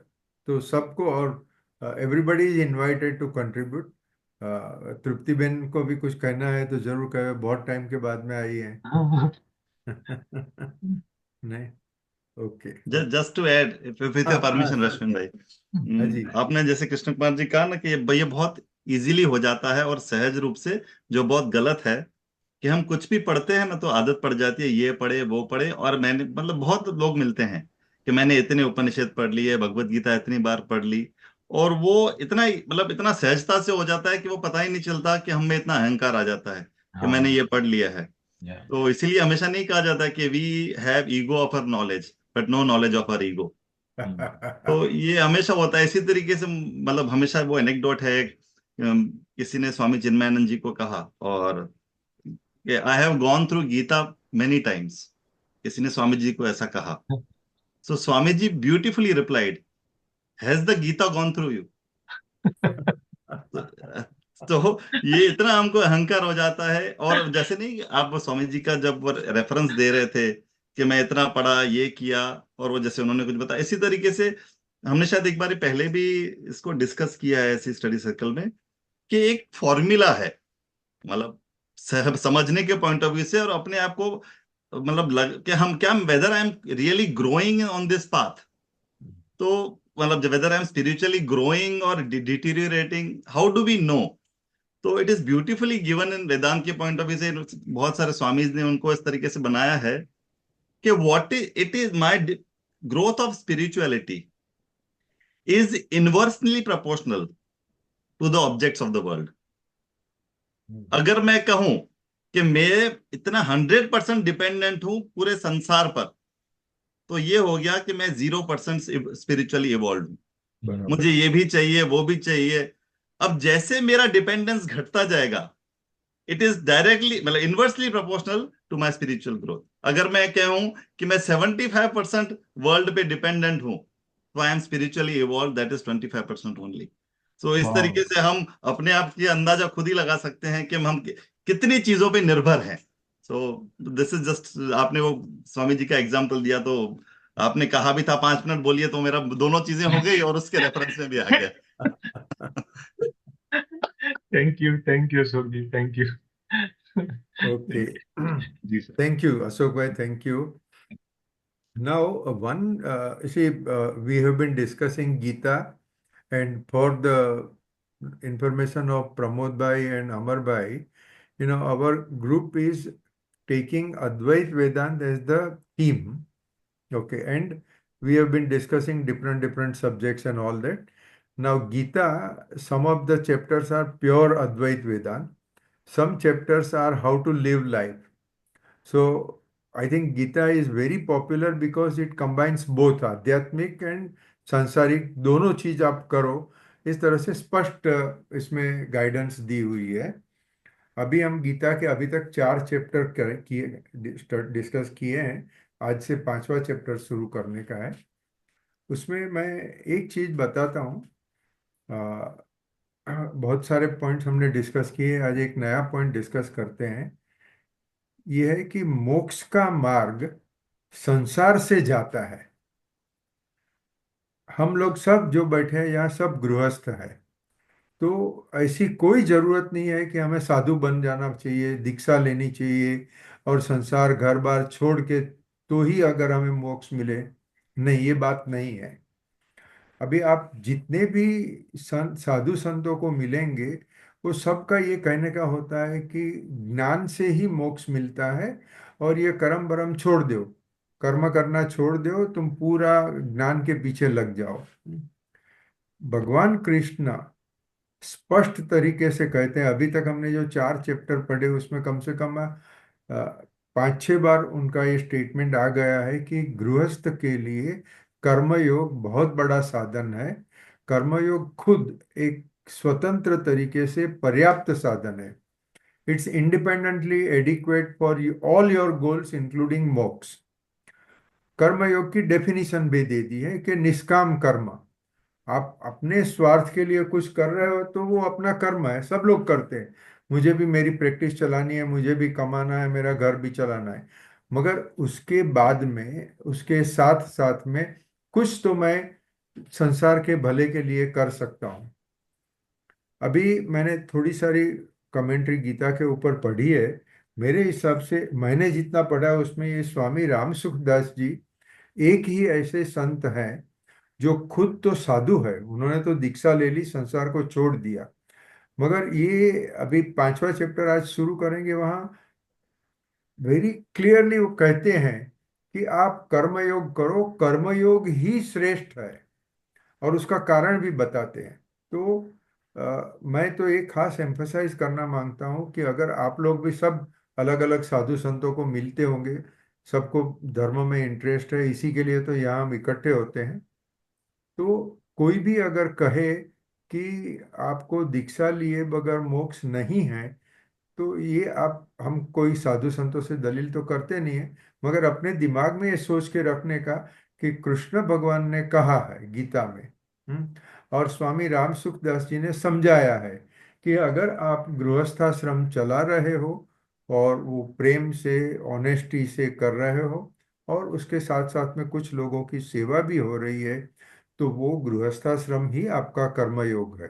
B: तो सबको, और everybody is invited to contribute. Trupti ben को भी कुछ कहना है तो जरूर कहे, बहुत टाइम के बाद में आई है। नहीं, okay.
G: Just to add with
B: हाँ
G: योर
B: हाँ
G: परमिशन रश्मिन भाई,
B: हाँ जी।
G: आपने जैसे कृष्ण कुमार जी कहा ना कि ये बहुत इजीली हो जाता है और सहज रूप से, जो बहुत गलत है कि हम कुछ भी पढ़ते हैं ना तो आदत पड़ जाती है ये पढ़े वो पढ़े। और मैंने मतलब बहुत लोग मिलते हैं कि मैंने इतने उपनिषद पढ़ लिए, भगवत गीता इतनी बार पढ़ ली, और वो इतना ही मतलब इतना सहजता से हो जाता है कि वो पता ही नहीं चलता कि हम में इतना अहंकार आ जाता है कि
A: हाँ,
G: मैंने ये पढ़ लिया है।
A: yeah.
G: तो इसीलिए हमेशा नहीं कहा जाता कि we have ego of our knowledge but no knowledge of our ego. तो ये हमेशा होता है इसी तरीके से। मतलब हमेशा वो एनेक्डोट है, किसी ने स्वामी चिन्मयानंद जी को कहा, और I have gone through Gita many times, किसी ने स्वामी जी को ऐसा कहा। So Swami ji beautifully replied, has the Gita gone through you? तो ये इतना हमको अहंकार हो जाता है। और जैसे नहीं, आप स्वामी जी का जब रेफरेंस दे रहे थे कि मैं इतना पढ़ा ये किया, और वो जैसे उन्होंने कुछ बताया, इसी तरीके से हमने शायद एक बार पहले भी इसको डिस्कस किया है ऐसी स्टडी सर्कल में, कि एक फॉर्मूला है, मतलब समझने के पॉइंट ऑफ व्यू से, और अपने आप को मतलब कि हम क्या, whether I am really growing on this path. तो मतलब whether I am spiritually growing और deteriorating, how do we know? तो it is beautifully given in Vedanta के पॉइंट ऑफ व्यू से। बहुत सारे स्वामीज ने उनको इस तरीके से बनाया है कि what is it is my growth of spirituality is inversely proportional to the objects of the world. अगर मैं कहूं कि मैं इतना 100% डिपेंडेंट हूं पूरे संसार पर, तो ये हो गया कि मैं 0% स्पिरिचुअली इवॉल्व हूं।
B: बराबर।
G: मुझे ये भी चाहिए वो भी चाहिए। अब जैसे मेरा डिपेंडेंस घटता जाएगा, इट इज डायरेक्टली मतलब inversely proportional to my spiritual growth. अगर मैं कहूं कि मैं 75% वर्ल्ड पे डिपेंडेंट हूं, तो I am spiritually evolve, that is 25% only. So इस तरीके
A: Wow.
G: से हम अपने आप की अंदाजा खुद ही लगा सकते हैं कि हम कितनी चीजों पे निर्भर हैं। सो दिस इज जस्ट, आपने वो स्वामी जी का एग्जाम्पल दिया, तो आपने कहा भी था 5 मिनट बोलिए, तो मेरा दोनों चीजें हो गई और उसके रेफरेंस में भी आ गया।
C: Thank you Ashok ji, thank you.
B: Okay.
C: जी sir.
B: Thank you Ashok bhai, thank you. Now, we have been discussing Gita, and for the information of Pramod Bhai and Amar Bhai, our group is taking Advait Vedant as the theme. Okay, and we have been discussing different subjects and all that. Now, Gita, some of the chapters are pure Advait Vedant. Some chapters are how to live life. So I think Gita is very popular because it combines both आध्यात्मिक एंड सांसारिक, दोनों चीज आप करो, इस तरह से स्पष्ट इसमें गाइडेंस दी हुई है। अभी हम गीता के अभी तक 4 चैप्टर किए, डिस्कस किए हैं। आज से 5वां चैप्टर शुरू करने का है। उसमें मैं एक चीज बताता हूँ। बहुत सारे पॉइंट्स हमने डिस्कस किए, आज एक नया पॉइंट डिस्कस करते हैं। यह है कि मोक्ष का मार्ग संसार से जाता है। हम लोग सब जो बैठे हैं यहाँ सब गृहस्थ है, तो ऐसी कोई जरूरत नहीं है कि हमें साधु बन जाना चाहिए, दीक्षा लेनी चाहिए और संसार घर बार छोड़ के तो ही अगर हमें मोक्ष मिले, नहीं, ये बात नहीं है। अभी आप जितने भी साधु संतों को मिलेंगे, वो सबका ये कहने का होता है कि ज्ञान से ही मोक्ष मिलता है, और ये कर्म भरम छोड़ दो, कर्म करना छोड़ दो, तुम पूरा ज्ञान के पीछे लग जाओ। भगवान कृष्ण स्पष्ट तरीके से कहते हैं, अभी तक हमने जो 4 चैप्टर पढ़े उसमें कम से कम 5-6 बार उनका ये स्टेटमेंट आ गया है कि गृहस्थ के लिए कर्मयोग बहुत बड़ा साधन है। कर्मयोग खुद एक स्वतंत्र तरीके से पर्याप्त साधन है। It's independently adequate for all your goals including मोक्ष। कर्मयोग की डेफिनेशन भी दे दी है कि निष्काम कर्म, आप अपने स्वार्थ के लिए कुछ कर रहे हो तो वो अपना कर्म है, सब लोग करते हैं। मुझे भी मेरी प्रैक्टिस चलानी है, मुझे भी कमाना है, मेरा घर भी चलाना है, मगर उसके बाद में, उसके साथ साथ में कुछ तो मैं संसार के भले के लिए कर सकता हूँ। अभी मैंने थोड़ी सारी कमेंट्री गीता के ऊपर पढ़ी है। मेरे हिसाब से मैंने जितना पढ़ा है उसमें ये स्वामी राम सुखदास जी एक ही ऐसे संत हैं जो खुद तो साधु है, उन्होंने तो दीक्षा ले ली, संसार को छोड़ दिया, मगर ये अभी 5वां चैप्टर आज शुरू करेंगे, वहां वेरी क्लियरली वो कहते हैं कि आप कर्मयोग करो, कर्मयोग ही श्रेष्ठ है, और उसका कारण भी बताते हैं। तो मैं तो एक खास एम्फसाइज करना मांगता हूँ कि अगर आप लोग भी सब अलग अलग साधु संतों को मिलते होंगे, सबको धर्म में इंटरेस्ट है, इसी के लिए तो यहाँ हम इकट्ठे होते हैं, तो कोई भी अगर कहे कि आपको दीक्षा लिए बगैर मोक्ष नहीं है, तो ये आप, हम कोई साधु संतों से दलील तो करते नहीं है, मगर अपने दिमाग में ये सोच के रखने का कि कृष्ण भगवान ने कहा है गीता में, और स्वामी राम सुखदास जी ने समझाया है कि अगर आप गृहस्थाश्रम चला रहे हो और वो प्रेम से, ऑनेस्टी से कर रहे हो, और उसके साथ साथ में कुछ लोगों की सेवा भी हो रही है, तो वो गृहस्थाश्रम ही आपका कर्मयोग है।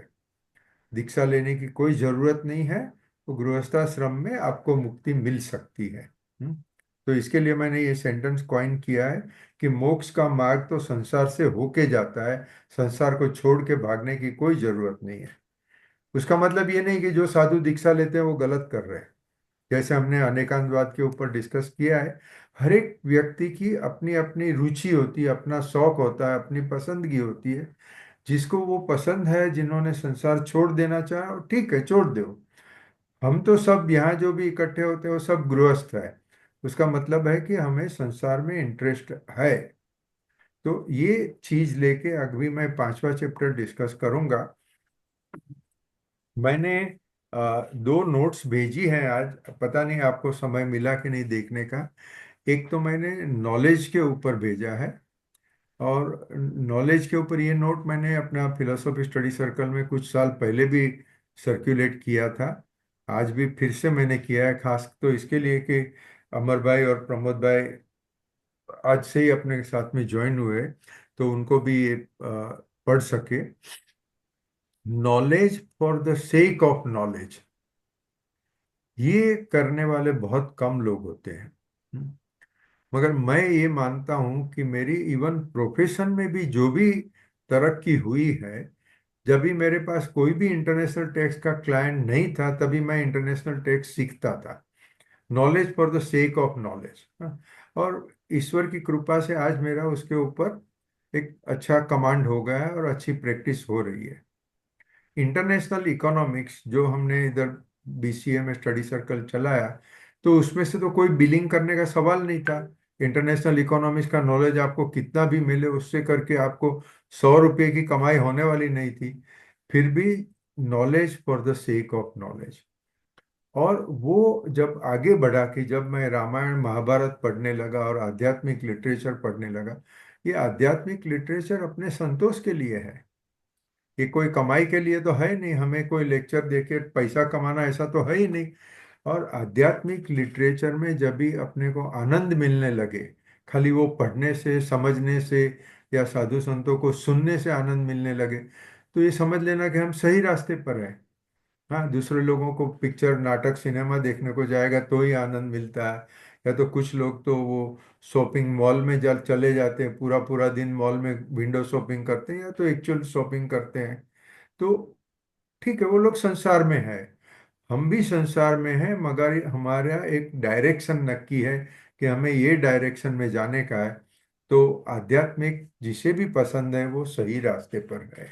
B: दीक्षा लेने की कोई जरूरत नहीं है, तो गृहस्थाश्रम में आपको मुक्ति मिल सकती है। तो इसके लिए मैंने ये सेंटेंस कॉइन किया है कि मोक्ष का मार्ग तो संसार से होके जाता है, संसार को छोड़ के भागने की कोई जरूरत नहीं है। उसका मतलब ये नहीं कि जो साधु दीक्षा लेते हैं वो गलत कर रहे हैं। जैसे हमने अनेकांतवाद के ऊपर डिस्कस किया है, हर एक व्यक्ति की अपनी अपनी रुचि होती है, अपना शौक होता है, अपनी पसंदगी होती है। जिसको वो पसंद है, जिन्होंने संसार छोड़ देना चाहा, ठीक है, छोड़ दो। हम तो सब यहाँ जो भी इकट्ठे होते हैं वो सब गृहस्थ है, उसका मतलब है कि हमें संसार में इंटरेस्ट है। तो ये चीज लेके अभी मैं 5वां चैप्टर डिस्कस करूंगा। मैंने 2 नोट्स भेजी हैं आज, पता नहीं आपको समय मिला कि नहीं देखने का। एक तो मैंने नॉलेज के ऊपर भेजा है, और नॉलेज के ऊपर ये नोट मैंने अपना फिलोसॉफी स्टडी सर्कल में कुछ साल पहले भी सर्कुलेट किया था। आज भी फिर से मैंने किया है, खास तो इसके लिए कि अमर भाई और प्रमोद भाई आज से ही अपने साथ में ज्वाइन हुए, तो उनको भी ये पढ़ सके। Knowledge for the sake of knowledge, ये करने वाले बहुत कम लोग होते हैं। मगर मैं ये मानता हूं कि मेरी इवन प्रोफेशन में भी जो भी तरक्की हुई है, जब भी मेरे पास कोई भी इंटरनेशनल टैक्स का क्लाइंट नहीं था, तभी मैं इंटरनेशनल टैक्स सीखता था। Knowledge for the sake of knowledge. और ईश्वर की कृपा से आज मेरा उसके ऊपर एक अच्छा कमांड हो गया है और अच्छी प्रैक्टिस हो रही है। इंटरनेशनल इकोनॉमिक्स जो हमने इधर बीसीए में स्टडी सर्कल चलाया, तो उसमें से तो कोई बिलिंग करने का सवाल नहीं था। इंटरनेशनल इकोनॉमिक्स का नॉलेज आपको कितना भी मिले, उससे करके आपको 100 रुपये की कमाई होने वाली नहीं थी। फिर भी knowledge for the sake of knowledge. और वो जब आगे बढ़ा कि जब मैं रामायण महाभारत पढ़ने लगा और आध्यात्मिक लिटरेचर पढ़ने लगा, ये आध्यात्मिक लिटरेचर अपने संतोष के लिए है, ये कोई कमाई के लिए तो है नहीं, हमें कोई लेक्चर देके पैसा कमाना ऐसा तो है ही नहीं। और आध्यात्मिक लिटरेचर में जब भी अपने को आनंद मिलने लगे, खाली वो पढ़ने से, समझने से, या साधु संतों को सुनने से आनंद मिलने लगे, तो ये समझ लेना कि हम सही रास्ते पर हैं। हाँ, दूसरे लोगों को पिक्चर नाटक सिनेमा देखने को जाएगा तो ही आनंद मिलता है। या तो कुछ लोग तो वो शॉपिंग मॉल में जल चले जाते हैं, पूरा पूरा दिन मॉल में विंडो शॉपिंग करते हैं, या तो एक्चुअल शॉपिंग करते हैं। तो ठीक है, वो लोग संसार में है, हम भी संसार में हैं, मगर हमारा एक डायरेक्शन नक्की है कि हमें ये डायरेक्शन में जाने का है। तो आध्यात्मिक जिसे भी पसंद है वो सही रास्ते पर है।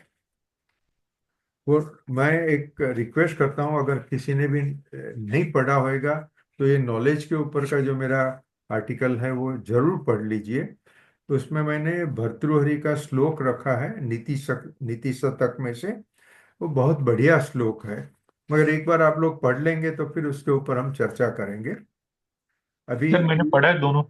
B: और मैं एक रिक्वेस्ट करता हूँ, अगर किसी ने भी नहीं पढ़ा होएगा तो ये नॉलेज के ऊपर का जो मेरा आर्टिकल है वो जरूर पढ़ लीजिए। तो उसमें मैंने भर्तृहरि का श्लोक रखा है नीति शतक में से। वो बहुत बढ़िया श्लोक है, मगर एक बार आप लोग पढ़ लेंगे तो फिर उसके ऊपर हम चर्चा करेंगे अभी।
C: सर मैंने पढ़ा है दोनों।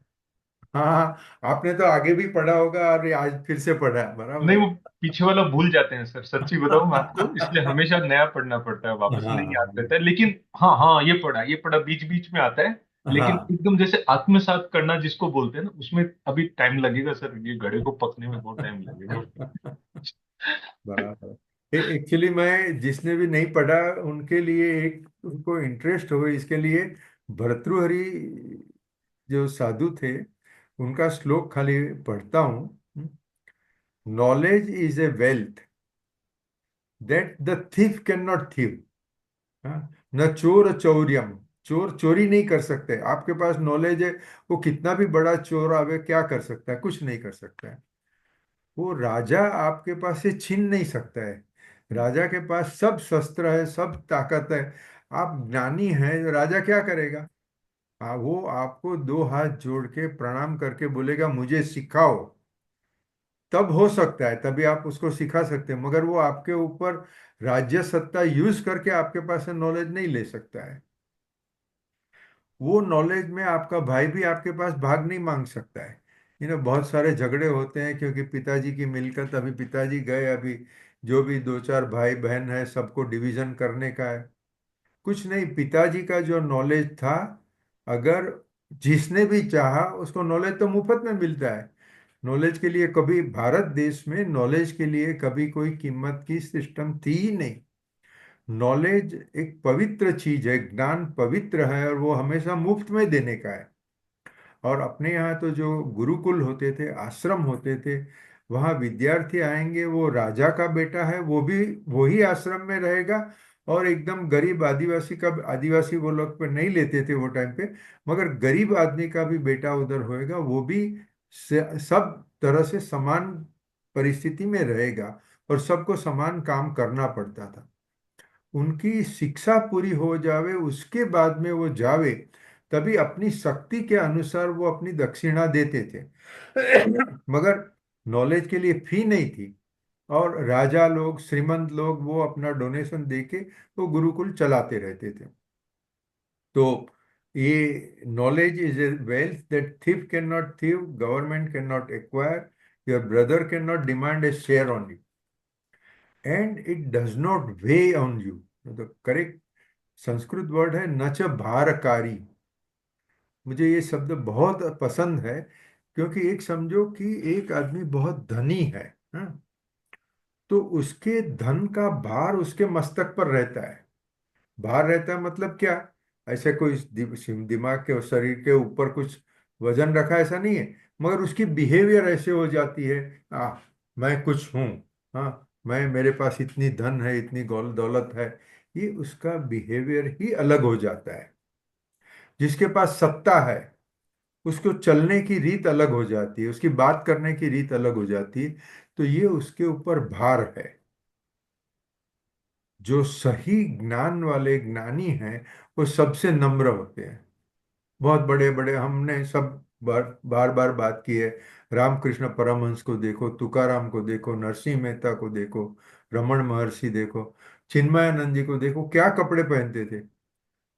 B: हाँ हाँ, आपने तो आगे भी पढ़ा होगा और ये आज फिर से पढ़ा है,
C: नहीं,
B: बराबर
C: वो पीछे वाला भूल जाते हैं सर, सच्ची बताऊं मैं आपको, इसलिए
B: है।
C: हमेशा नया पढ़ना पड़ता है, वापस नहीं याद
B: हाँ
C: रहता है। लेकिन हाँ हाँ, ये पढ़ा बीच बीच में आता है। लेकिन
B: हाँ,
C: एकदम जैसे आत्मसात करना जिसको बोलते हैं ना, उसमें अभी टाइम लगेगा सर, ये घड़े को पकने में बहुत टाइम लगेगा।
B: बराबर। एक्चुअली मैं जिसने भी नहीं पढ़ा उनके लिए, एक उनको इंटरेस्ट हो इसके लिए, भर्तृहरि जो साधु थे उनका श्लोक खाली पढ़ता हूँ। Knowledge is a wealth that the thief can not thief. न चोर चौर्यम, चोर चोरी नहीं कर सकते। आपके पास नॉलेज है, वो कितना भी बड़ा चोर आवे क्या कर सकता है? कुछ नहीं कर सकता है। वो राजा आपके पास से छीन नहीं सकता है। राजा के पास सब शस्त्र है, सब ताकत है। आप ज्ञानी हैं, राजा क्या करेगा? वो आपको दो हाथ जोड़ के प्रणाम करके बोलेगा मुझे सिखाओ, तब हो सकता है, तभी आप उसको सिखा सकते हैं। मगर वो आपके ऊपर राज्य सत्ता यूज करके आपके पास से नॉलेज नहीं ले सकता है। वो नॉलेज में आपका भाई भी आपके पास भाग नहीं मांग सकता है। बहुत सारे झगड़े होते हैं क्योंकि पिताजी की मिलकत, अभी पिताजी गए, अभी जो भी दो चार भाई बहन है सबको डिवीजन करने का है। कुछ नहीं, पिताजी का जो नॉलेज था, अगर जिसने भी चाहा उसको नॉलेज तो मुफ्त में मिलता है। नॉलेज के लिए कभी भारत देश में नॉलेज के लिए कभी कोई कीमत की सिस्टम थी ही नहीं। नॉलेज एक पवित्र चीज है, ज्ञान पवित्र है, और वो हमेशा मुफ्त में देने का है। और अपने यहाँ तो जो गुरुकुल होते थे, आश्रम होते थे, वहाँ विद्यार्थी आएंगे, वो राजा का बेटा है वो भी वही आश्रम में रहेगा। और एकदम गरीब आदिवासी का, आदिवासी वो लोग पे नहीं लेते थे वो टाइम पे, मगर गरीब आदमी का भी बेटा उधर होएगा, वो भी सब तरह से समान परिस्थिति में रहेगा, और सबको समान काम करना पड़ता था। उनकी शिक्षा पूरी हो जावे उसके बाद में वो जावे, तभी अपनी शक्ति के अनुसार वो अपनी दक्षिणा देते थे। मगर नॉलेज के लिए फी नहीं थी। और राजा लोग, श्रीमंत लोग, वो अपना डोनेशन देके वो गुरुकुल चलाते रहते थे। तो ये knowledge is a wealth that thief can not thieve, government can not acquire, your brother can not demand a share on you, and it does not weigh on you. तो करेक्ट संस्कृत वर्ड है नच भारकारी। मुझे ये शब्द बहुत पसंद है, क्योंकि एक समझो कि एक आदमी बहुत धनी है, हाँ? तो उसके धन का भार उसके मस्तक पर रहता है। भार रहता है मतलब क्या? ऐसे कोई दिमाग के और शरीर के ऊपर कुछ वजन रखा, ऐसा नहीं है। मगर उसकी बिहेवियर ऐसे हो जाती है, मैं कुछ हूँ, हाँ, मेरे पास इतनी धन है, इतनी गौल दौलत है। ये उसका बिहेवियर ही अलग हो जाता है। जिसके पास सत्ता है उसको चलने की रीत अलग हो जाती है, उसकी बात करने की रीत अलग हो जाती है। तो ये उसके ऊपर भार है। जो सही ज्ञान वाले ज्ञानी हैं वो सबसे नम्र होते हैं। बहुत बड़े बड़े हमने सब बार बार बार बात की है। रामकृष्ण परमहंस को देखो, तुकाराम को देखो, नरसिंह मेहता को देखो, रमन महर्षि देखो, चिन्मयानंद जी को देखो, क्या कपड़े पहनते थे।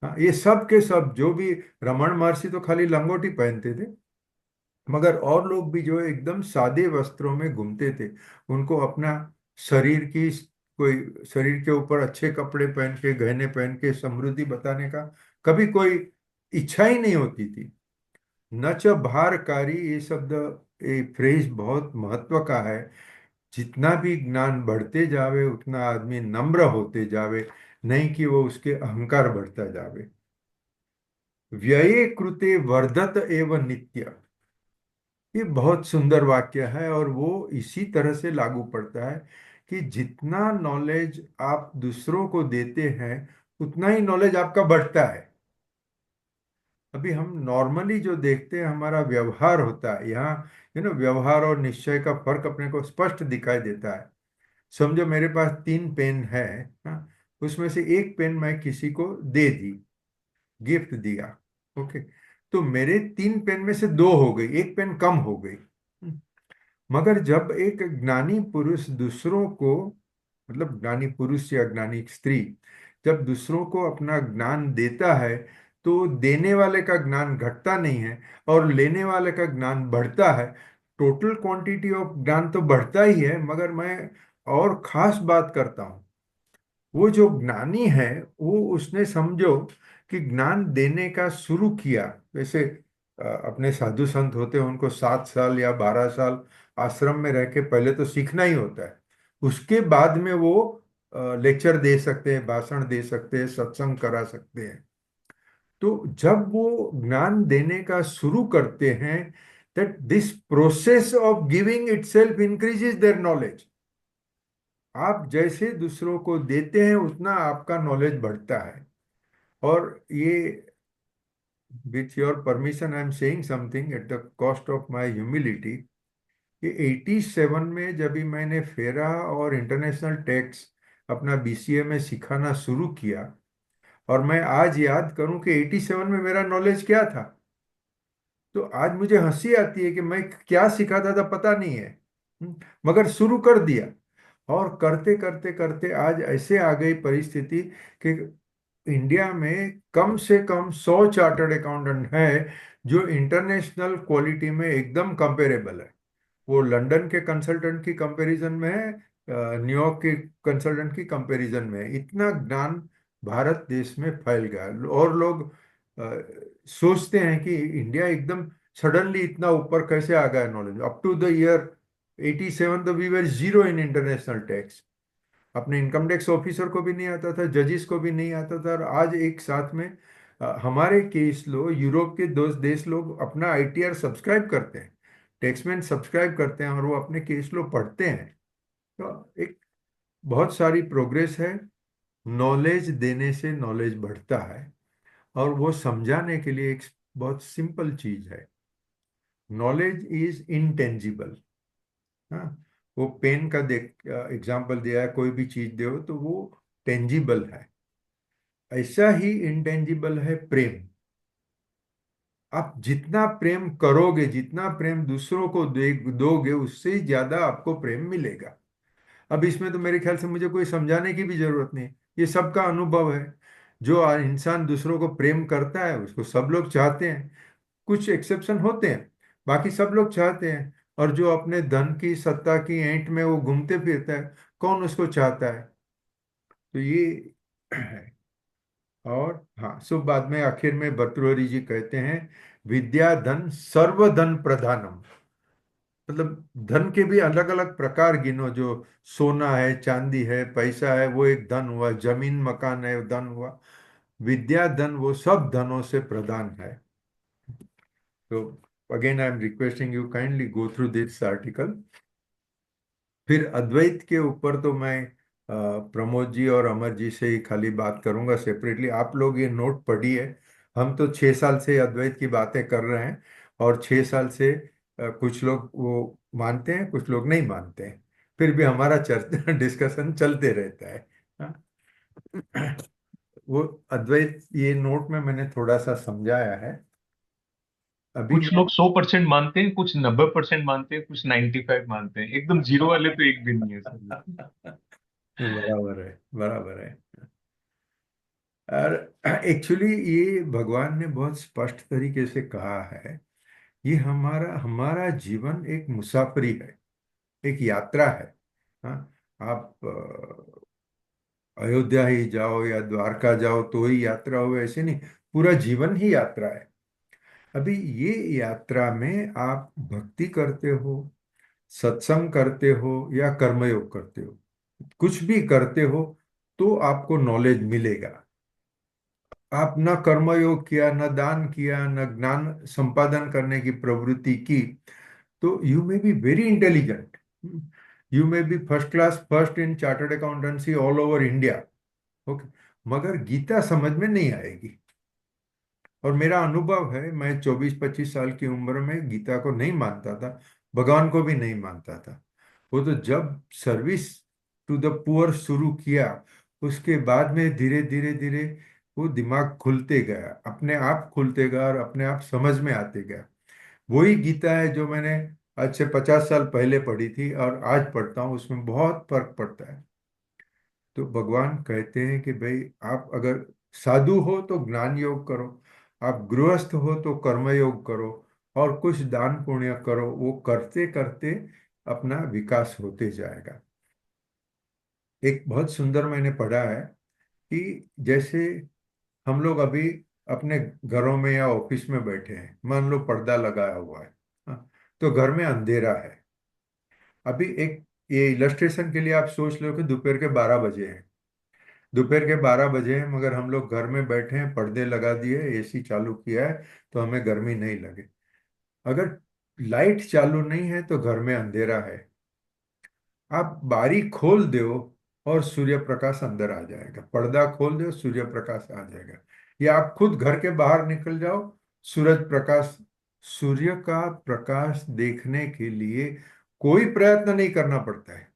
B: हाँ, ये सब के सब जो भी, रमन महर्षि तो खाली लंगोटी पहनते थे, मगर और लोग भी जो है एकदम सादे वस्त्रों में घूमते थे। उनको अपना शरीर की कोई, शरीर के ऊपर अच्छे कपड़े पहन के, गहने पहन के समृद्धि बताने का कभी कोई इच्छा ही नहीं होती थी। न च भारकारी, ये शब्द, ये फ्रेज बहुत महत्व का है। जितना भी ज्ञान बढ़ते जावे उतना आदमी नम्र होते जावे, नहीं कि वो उसके अहंकार बढ़ता जावे। व्यये कृते वर्धत एव नित्य, ये बहुत सुंदर वाक्य है और वो इसी तरह से लागू पड़ता है कि जितना नॉलेज आप दूसरों को देते हैं उतना ही नॉलेज आपका बढ़ता है। अभी हम नॉर्मली जो देखते हैं हमारा व्यवहार होता है, यहाँ व्यवहार और निश्चय का फर्क अपने को स्पष्ट दिखाई देता है। समझो मेरे पास 3 पेन है, हाँ, उसमें से एक पेन मैं किसी को दे दी, गिफ्ट दिया, ओके, तो मेरे 3 पेन में से 2 हो गई, एक पेन कम हो गई। मगर जब एक ज्ञानी पुरुष दूसरों को, मतलब ज्ञानी पुरुष या ज्ञानी स्त्री जब दूसरों को अपना ज्ञान देता है तो देने वाले का ज्ञान घटता नहीं है और लेने वाले का ज्ञान बढ़ता है। टोटल क्वांटिटी ऑफ ज्ञान तो बढ़ता ही है, मगर मैं और खास बात करता हूँ, वो जो ज्ञानी है वो उसने समझो कि ज्ञान देने का शुरू किया। वैसे अपने साधु संत होते हैं, उनको 7 साल या 12 साल आश्रम में रह के पहले तो सीखना ही होता है, उसके बाद में वो लेक्चर दे सकते हैं, भाषण दे सकते हैं, सत्संग करा सकते हैं। तो जब वो ज्ञान देने का शुरू करते हैं, that this process of giving itself increases their knowledge. आप जैसे दूसरों को देते हैं उतना आपका नॉलेज बढ़ता है। और ये, with your permission I am saying something at the cost of my humility, ये 87 में जब भी मैंने फेरा और इंटरनेशनल टैक्स अपना बीसीए में सिखाना शुरू किया, और मैं आज याद करूं कि 87 में मेरा नॉलेज क्या था, तो आज मुझे हंसी आती है कि मैं क्या सिखाता था पता नहीं है। मगर शुरू कर दिया, और करते करते करते आज ऐसे आ गई परिस्थिति कि इंडिया में कम से कम 100 चार्टर्ड अकाउंटेंट है जो इंटरनेशनल क्वालिटी में एकदम कंपेरेबल है। वो लंदन के कंसल्टेंट की कंपैरिजन में है, न्यूयॉर्क के कंसल्टेंट की कंपैरिजन में है। इतना ज्ञान भारत देश में फैल गया है। और लोग सोचते हैं कि इंडिया एकदम सडनली इतना ऊपर कैसे आ गया knowledge. Up to the year 87 तो we were zero in international tax. अपने इनकम टैक्स ऑफिसर को भी नहीं आता था, जजेस को भी नहीं आता था, और आज एक साथ में हमारे केस लो, यूरोप के 2 देश लोग अपना आईटीआर सब्सक्राइब करते हैं, टैक्समैन सब्सक्राइब करते हैं और वो अपने केस लो पढ़ते हैं। तो एक बहुत सारी प्रोग्रेस है। नॉलेज देने से नॉलेज बढ़ता है, और वो समझाने के लिए एक बहुत सिंपल चीज है, नॉलेज इज इनटेंजिबल। हाँ, वो पेन का देख एग्जाम्पल दिया है, कोई भी चीज दो तो वो टेंजिबल है। ऐसा ही इनटेंजिबल है प्रेम। आप जितना प्रेम करोगे, जितना प्रेम दूसरों को दोगे, उससे ज्यादा आपको प्रेम मिलेगा। अब इसमें तो मेरे ख्याल से मुझे कोई समझाने की भी जरूरत नहीं, ये सबका अनुभव है। जो इंसान दूसरों को प्रेम करता है उसको सब लोग चाहते हैं, कुछ एक्सेप्शन होते हैं, बाकी सब लोग चाहते हैं। और जो अपने धन की, सत्ता की ऐंठ में वो घूमते फिरता है, कौन उसको चाहता है? तो ये है। और हाँ, सो बाद में आखिर में भर्तृहरि जी कहते हैं, विद्या धन सर्वधन प्रधानम। मतलब धन के भी अलग अलग प्रकार गिनो, जो सोना है, चांदी है, पैसा है, वो एक धन हुआ, जमीन मकान है, धन हुआ। विद्या धन वो सब धनों से प्रधान है। तो again I am requesting you kindly go through this article. फिर अद्वैत के ऊपर तो मैं प्रमोद जी और अमर जी से ही खाली बात करूंगा सेपरेटली। आप लोग ये नोट पढ़िए। हम तो 6 साल से अद्वैत की बातें कर रहे हैं, और 6 साल से कुछ लोग वो मानते हैं, कुछ लोग नहीं मानते हैं, फिर भी हमारा चर्चा डिस्कशन चलते रहता है। हाँ? वो अद्वैत ये नोट में मैंने थोड़ा सा समझाया है। अभी
C: कुछ
B: मैं
C: लोग 100% मानते हैं, कुछ 90% मानते हैं, कुछ 95 मानते हैं, एकदम जीरो वाले तो एक भी नहीं है सर।
B: बराबर है, बराबर है। और एक्चुअली ये भगवान ने बहुत स्पष्ट तरीके से कहा है, ये हमारा हमारा जीवन एक मुसाफरी है, एक यात्रा है। हाँ, आप अयोध्या ही जाओ या द्वारका जाओ तो ही यात्रा हो, ऐसे नहीं, पूरा जीवन ही यात्रा है। अभी ये यात्रा में आप भक्ति करते हो, सत्संग करते हो या कर्मयोग करते हो, कुछ भी करते हो, तो आपको नॉलेज मिलेगा। आप न कर्मयोग किया, न दान किया, न ज्ञान संपादन करने की प्रवृत्ति की, तो you may be very intelligent, you may be first class first in chartered accountancy all over India, okay, मगर गीता समझ में नहीं आएगी। और मेरा अनुभव है, मैं 24-25 साल की उम्र में गीता को नहीं मानता था, भगवान को भी नहीं मानता था। वो तो जब सर्विस टू द पुअर शुरू किया, उसके बाद में धीरे धीरे धीरे वो दिमाग खुलते गया, अपने आप खुलते गया और अपने आप समझ में आते गया। वही गीता है जो मैंने आज से 50 साल पहले पढ़ी थी और आज पढ़ता हूँ, उसमें बहुत फर्क पड़ता है। तो भगवान कहते हैं कि भाई, आप अगर साधु हो तो ज्ञान योग करो, आप गृहस्थ हो तो कर्म योग करो, और कुछ दान पुण्य करो। वो करते करते अपना विकास होते जाएगा। एक बहुत सुंदर मैंने पढ़ा है कि जैसे हम लोग अभी अपने घरों में या ऑफिस में बैठे हैं, मान लो पर्दा लगाया हुआ है, हाँ, तो घर में अंधेरा है। अभी एक ये इलस्ट्रेशन के लिए आप सोच लो कि दोपहर के 12 बजे हैं, दोपहर के 12 बजे हैं, मगर हम लोग घर में बैठे हैं, पर्दे लगा दिए, एसी चालू किया है, तो हमें गर्मी नहीं लगे। अगर लाइट चालू नहीं है तो घर में अंधेरा है, आप बारी खोल दो और सूर्य प्रकाश अंदर आ जाएगा, पर्दा खोल दो सूर्य प्रकाश आ जाएगा। या आप खुद घर के बाहर निकल जाओ, सूरज प्रकाश, सूर्य का प्रकाश देखने के लिए कोई प्रयत्न नहीं करना पड़ता है,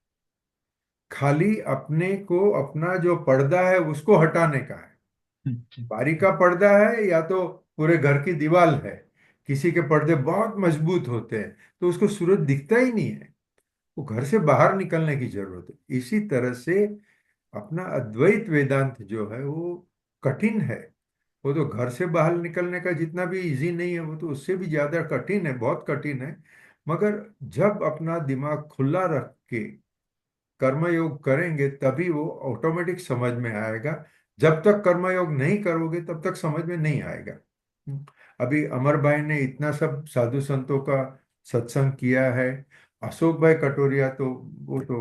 B: खाली अपने को अपना जो पर्दा है उसको हटाने का है। बारी का पर्दा है या तो पूरे घर की दीवार है, किसी के पर्दे बहुत मजबूत होते हैं तो उसको सूरज दिखता ही नहीं है, वो घर से बाहर निकलने की जरूरत है। इसी तरह से अपना अद्वैत वेदांत जो है वो कठिन है। वो तो घर से बाहर निकलने का जितना भी इजी नहीं है, वो तो उससे भी ज्यादा कठिन है, बहुत कठिन है। मगर जब अपना दिमाग खुला रख के कर्मयोग करेंगे तभी वो ऑटोमेटिक समझ में आएगा। जब तक कर्मयोग नहीं करोगे तब तक समझ में नहीं आएगा। अभी अमर भाई ने इतना सब साधु संतों का सत्संग किया है। अशोक भाई कटोरिया तो वो तो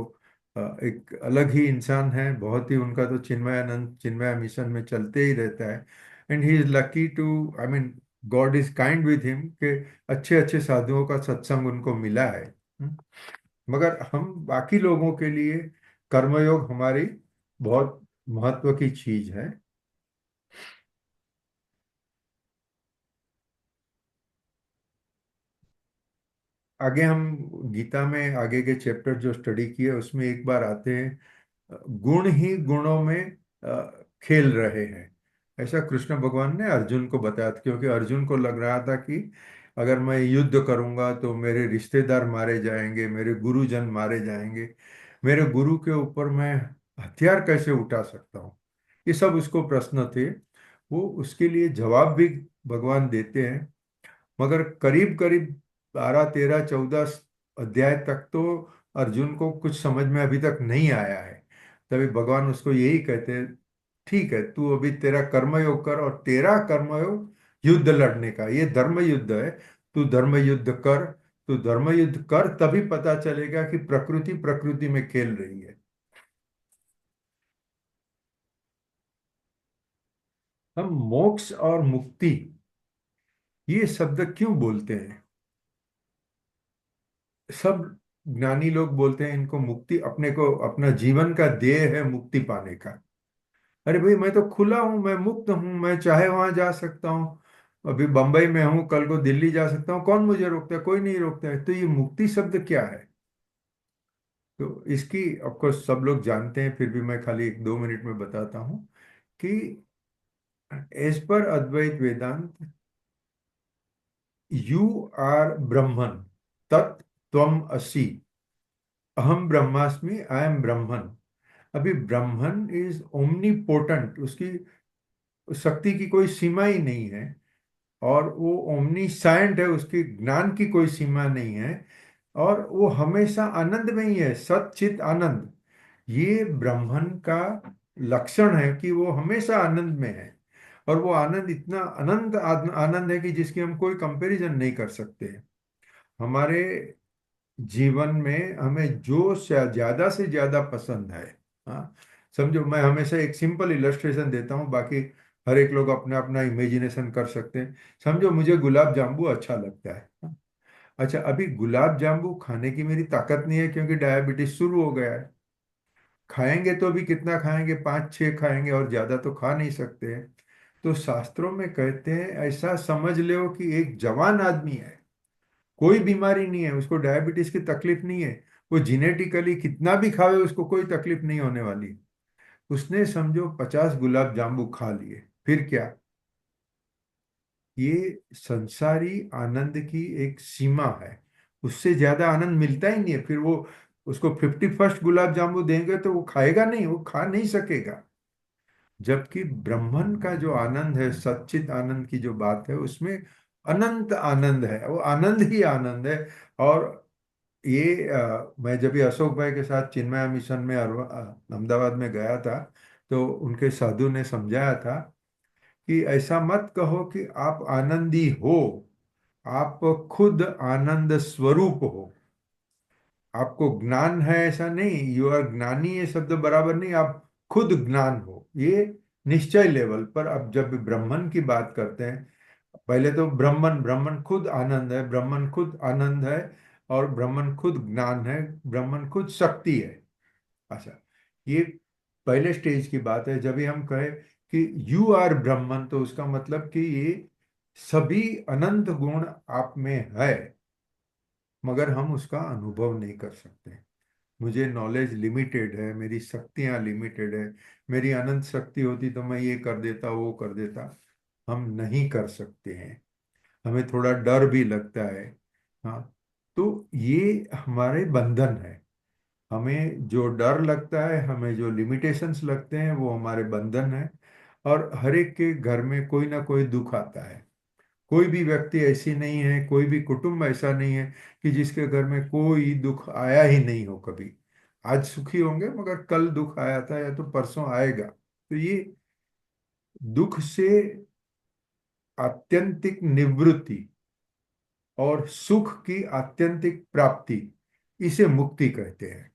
B: एक अलग ही इंसान है, बहुत ही, उनका तो चिन्मयानंद चिन्मया मिशन में चलते ही रहता है। And he is lucky too, I mean, God is kind with him कि अच्छे अच्छे साधुओं का सत्संग उनको मिला है। मगर हम बाकी लोगों के लिए कर्मयोग हमारी बहुत महत्व की चीज है। आगे हम गीता में आगे के चैप्टर जो स्टडी किए उसमें एक बार आते हैं, गुण ही गुणों में खेल रहे हैं, ऐसा कृष्ण भगवान ने अर्जुन को बताया था। क्योंकि अर्जुन को लग रहा था कि अगर मैं युद्ध करूंगा तो मेरे रिश्तेदार मारे जाएंगे, मेरे गुरुजन मारे जाएंगे, मेरे गुरु के ऊपर मैं हथियार कैसे उठा सकता हूँ, ये सब उसको प्रश्न थे। वो उसके लिए जवाब भी भगवान देते हैं, मगर करीब करीब 12, 13, 14 अध्याय तक तो अर्जुन को कुछ समझ में अभी तक नहीं आया है। तभी भगवान उसको यही कहते हैं, ठीक है, तू अभी तेरा कर्मयोग कर, और तेरा कर्मयोग युद्ध लड़ने का, ये धर्म युद्ध है, तू धर्म युद्ध कर, तू धर्म युद्ध कर, तभी पता चलेगा कि प्रकृति प्रकृति में खेल रही है। हम मोक्ष और मुक्ति ये शब्द क्यों बोलते हैं? सब ज्ञानी लोग बोलते हैं इनको मुक्ति, अपने को अपना जीवन का ध्येय है मुक्ति पाने का। अरे भाई, मैं तो खुला हूं, मैं मुक्त हूं, मैं चाहे वहां जा सकता हूँ, अभी बंबई में हूं, कल को दिल्ली जा सकता हूँ, कौन मुझे रोकता है? कोई नहीं रोकता है। तो ये मुक्ति शब्द क्या है? तो इसकी ऑफकोर्स सब लोग जानते हैं, फिर भी मैं खाली 1-2 मिनट में बताता हूँ कि as per Advaita Vedanta, you are ब्रह्मन, तत् त्वम असि, अहम ब्रह्मास्मि, आई एम ब्रह्मन। अभी ब्रह्मन इज ओमनी पोटेंट, उसकी शक्ति की कोई सीमा ही नहीं है, और वो ओमनी साइंट है, उसकी ज्ञान की कोई सीमा नहीं है, और वो हमेशा आनंद में ही है, सच्चित आनंद। ये ब्रह्मन का लक्षण है कि वो हमेशा आनंद में है, और वो आनंद इतना अनंत आनंद है कि जिसकी हम कोई कंपैरिजन नहीं कर सकते। हमारे जीवन में हमें जो ज्यादा से ज्यादा पसंद है, हाँ, समझो, मैं हमेशा एक सिंपल इलस्ट्रेशन देता हूँ, बाकी हर एक लोग अपना अपना इमेजिनेशन कर सकते हैं। समझो मुझे गुलाब जामुन अच्छा लगता है। अच्छा, अभी गुलाब जामुन खाने की मेरी ताकत नहीं है क्योंकि डायबिटीज शुरू हो गया है। खाएंगे तो भी कितना खाएंगे, 5-6 खाएंगे, और ज्यादा तो खा नहीं सकते हैं। तो शास्त्रों में कहते हैं ऐसा समझ लो कि एक जवान आदमी है, कोई बीमारी नहीं है, उसको डायबिटीज की तकलीफ नहीं है, वो जेनेटिकली कितना भी खावे उसको कोई तकलीफ नहीं होने वाली। उसने समझो 50 गुलाब जामुन खा लिए, फिर क्या? ये संसारी आनंद की एक सीमा है, उससे ज्यादा आनंद मिलता ही नहीं है। फिर वो उसको 51st गुलाब जामुन देंगे तो वो खाएगा नहीं, वो खा नहीं सकेगा। जबकि ब्रह्मन का जो आनंद है, सच्चित आनंद की जो बात है, उसमें अनंत आनंद है, वो आनंद ही आनंद है। और ये मैं जब भी अशोक भाई के साथ चिन्मय मिशन में अहमदाबाद में गया था, तो उनके साधु ने समझाया था कि ऐसा मत कहो कि आप आनंदी हो, आप खुद आनंद स्वरूप हो। आपको ज्ञान है ऐसा नहीं, यू आर ज्ञानी, ये शब्द बराबर नहीं, आप खुद ज्ञान हो, ये निश्चय लेवल पर। अब जब ब्राह्मण की बात करते हैं, पहले तो ब्राह्मण, ब्राह्मण खुद आनंद है, ब्राह्मण खुद आनंद है, और ब्राह्मण खुद ज्ञान है, ब्राह्मण खुद शक्ति है। अच्छा, ये पहले स्टेज की बात है। जब भी हम कहें कि यू आर ब्राह्मण, तो उसका मतलब कि ये सभी अनंत गुण आप में है, मगर हम उसका अनुभव नहीं कर सकते। मुझे नॉलेज लिमिटेड है, मेरी शक्तियां लिमिटेड है। मेरी अनंत शक्ति होती तो मैं ये कर देता, वो कर देता। हम नहीं कर सकते हैं, हमें थोड़ा डर भी लगता है। हाँ, तो ये हमारे बंधन है। हमें जो डर लगता है, हमें जो लिमिटेशंस लगते हैं, वो हमारे बंधन है। और हर एक के घर में कोई ना कोई दुख आता है। कोई भी व्यक्ति ऐसी नहीं है, कोई भी कुटुंब ऐसा नहीं है कि जिसके घर में कोई दुख आया ही नहीं हो कभी। आज सुखी होंगे मगर कल दुख आया था, या तो परसों आएगा। तो ये दुख से आत्यंतिक निवृत्ति और सुख की आत्यंतिक प्राप्ति, इसे मुक्ति कहते हैं।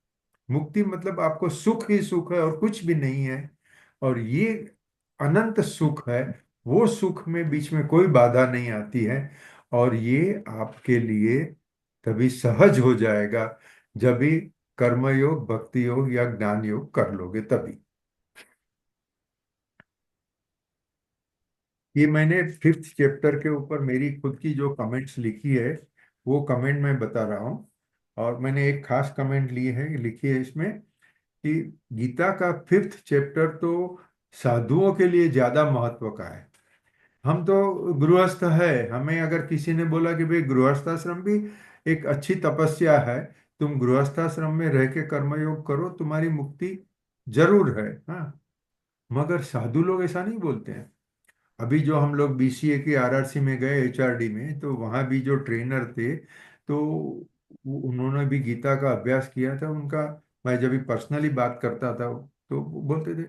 B: मुक्ति मतलब आपको सुख ही सुख है और कुछ भी नहीं है। और ये अनंत सुख है, वो सुख में बीच में कोई बाधा नहीं आती है। और ये आपके लिए तभी सहज हो जाएगा जब भी कर्मयोग, भक्ति योग या ज्ञान योग कर लोगे तभी। ये मैंने 5th चैप्टर के ऊपर मेरी खुद की जो कमेंट्स लिखी है, वो कमेंट मैं बता रहा हूँ। और मैंने एक खास कमेंट ली है, लिखी है इसमें कि गीता का 5th चैप्टर तो साधुओं के लिए ज्यादा महत्व का है। हम तो गृहस्थ है, हमें अगर किसी ने बोला कि भाई गृहस्थाश्रम भी एक अच्छी तपस्या है, तुम गृहस्थाश्रम में रह के कर्मयोग करो, तुम्हारी मुक्ति जरूर है। हाँ, मगर साधु लोग ऐसा नहीं बोलते हैं। अभी जो हम लोग बीसीए की आरआरसी में गए, एचआरडी में, तो वहाँ भी जो ट्रेनर थे, तो उन्होंने भी गीता का अभ्यास किया था उनका। मैं जब भी पर्सनली बात करता था, तो वो बोलते थे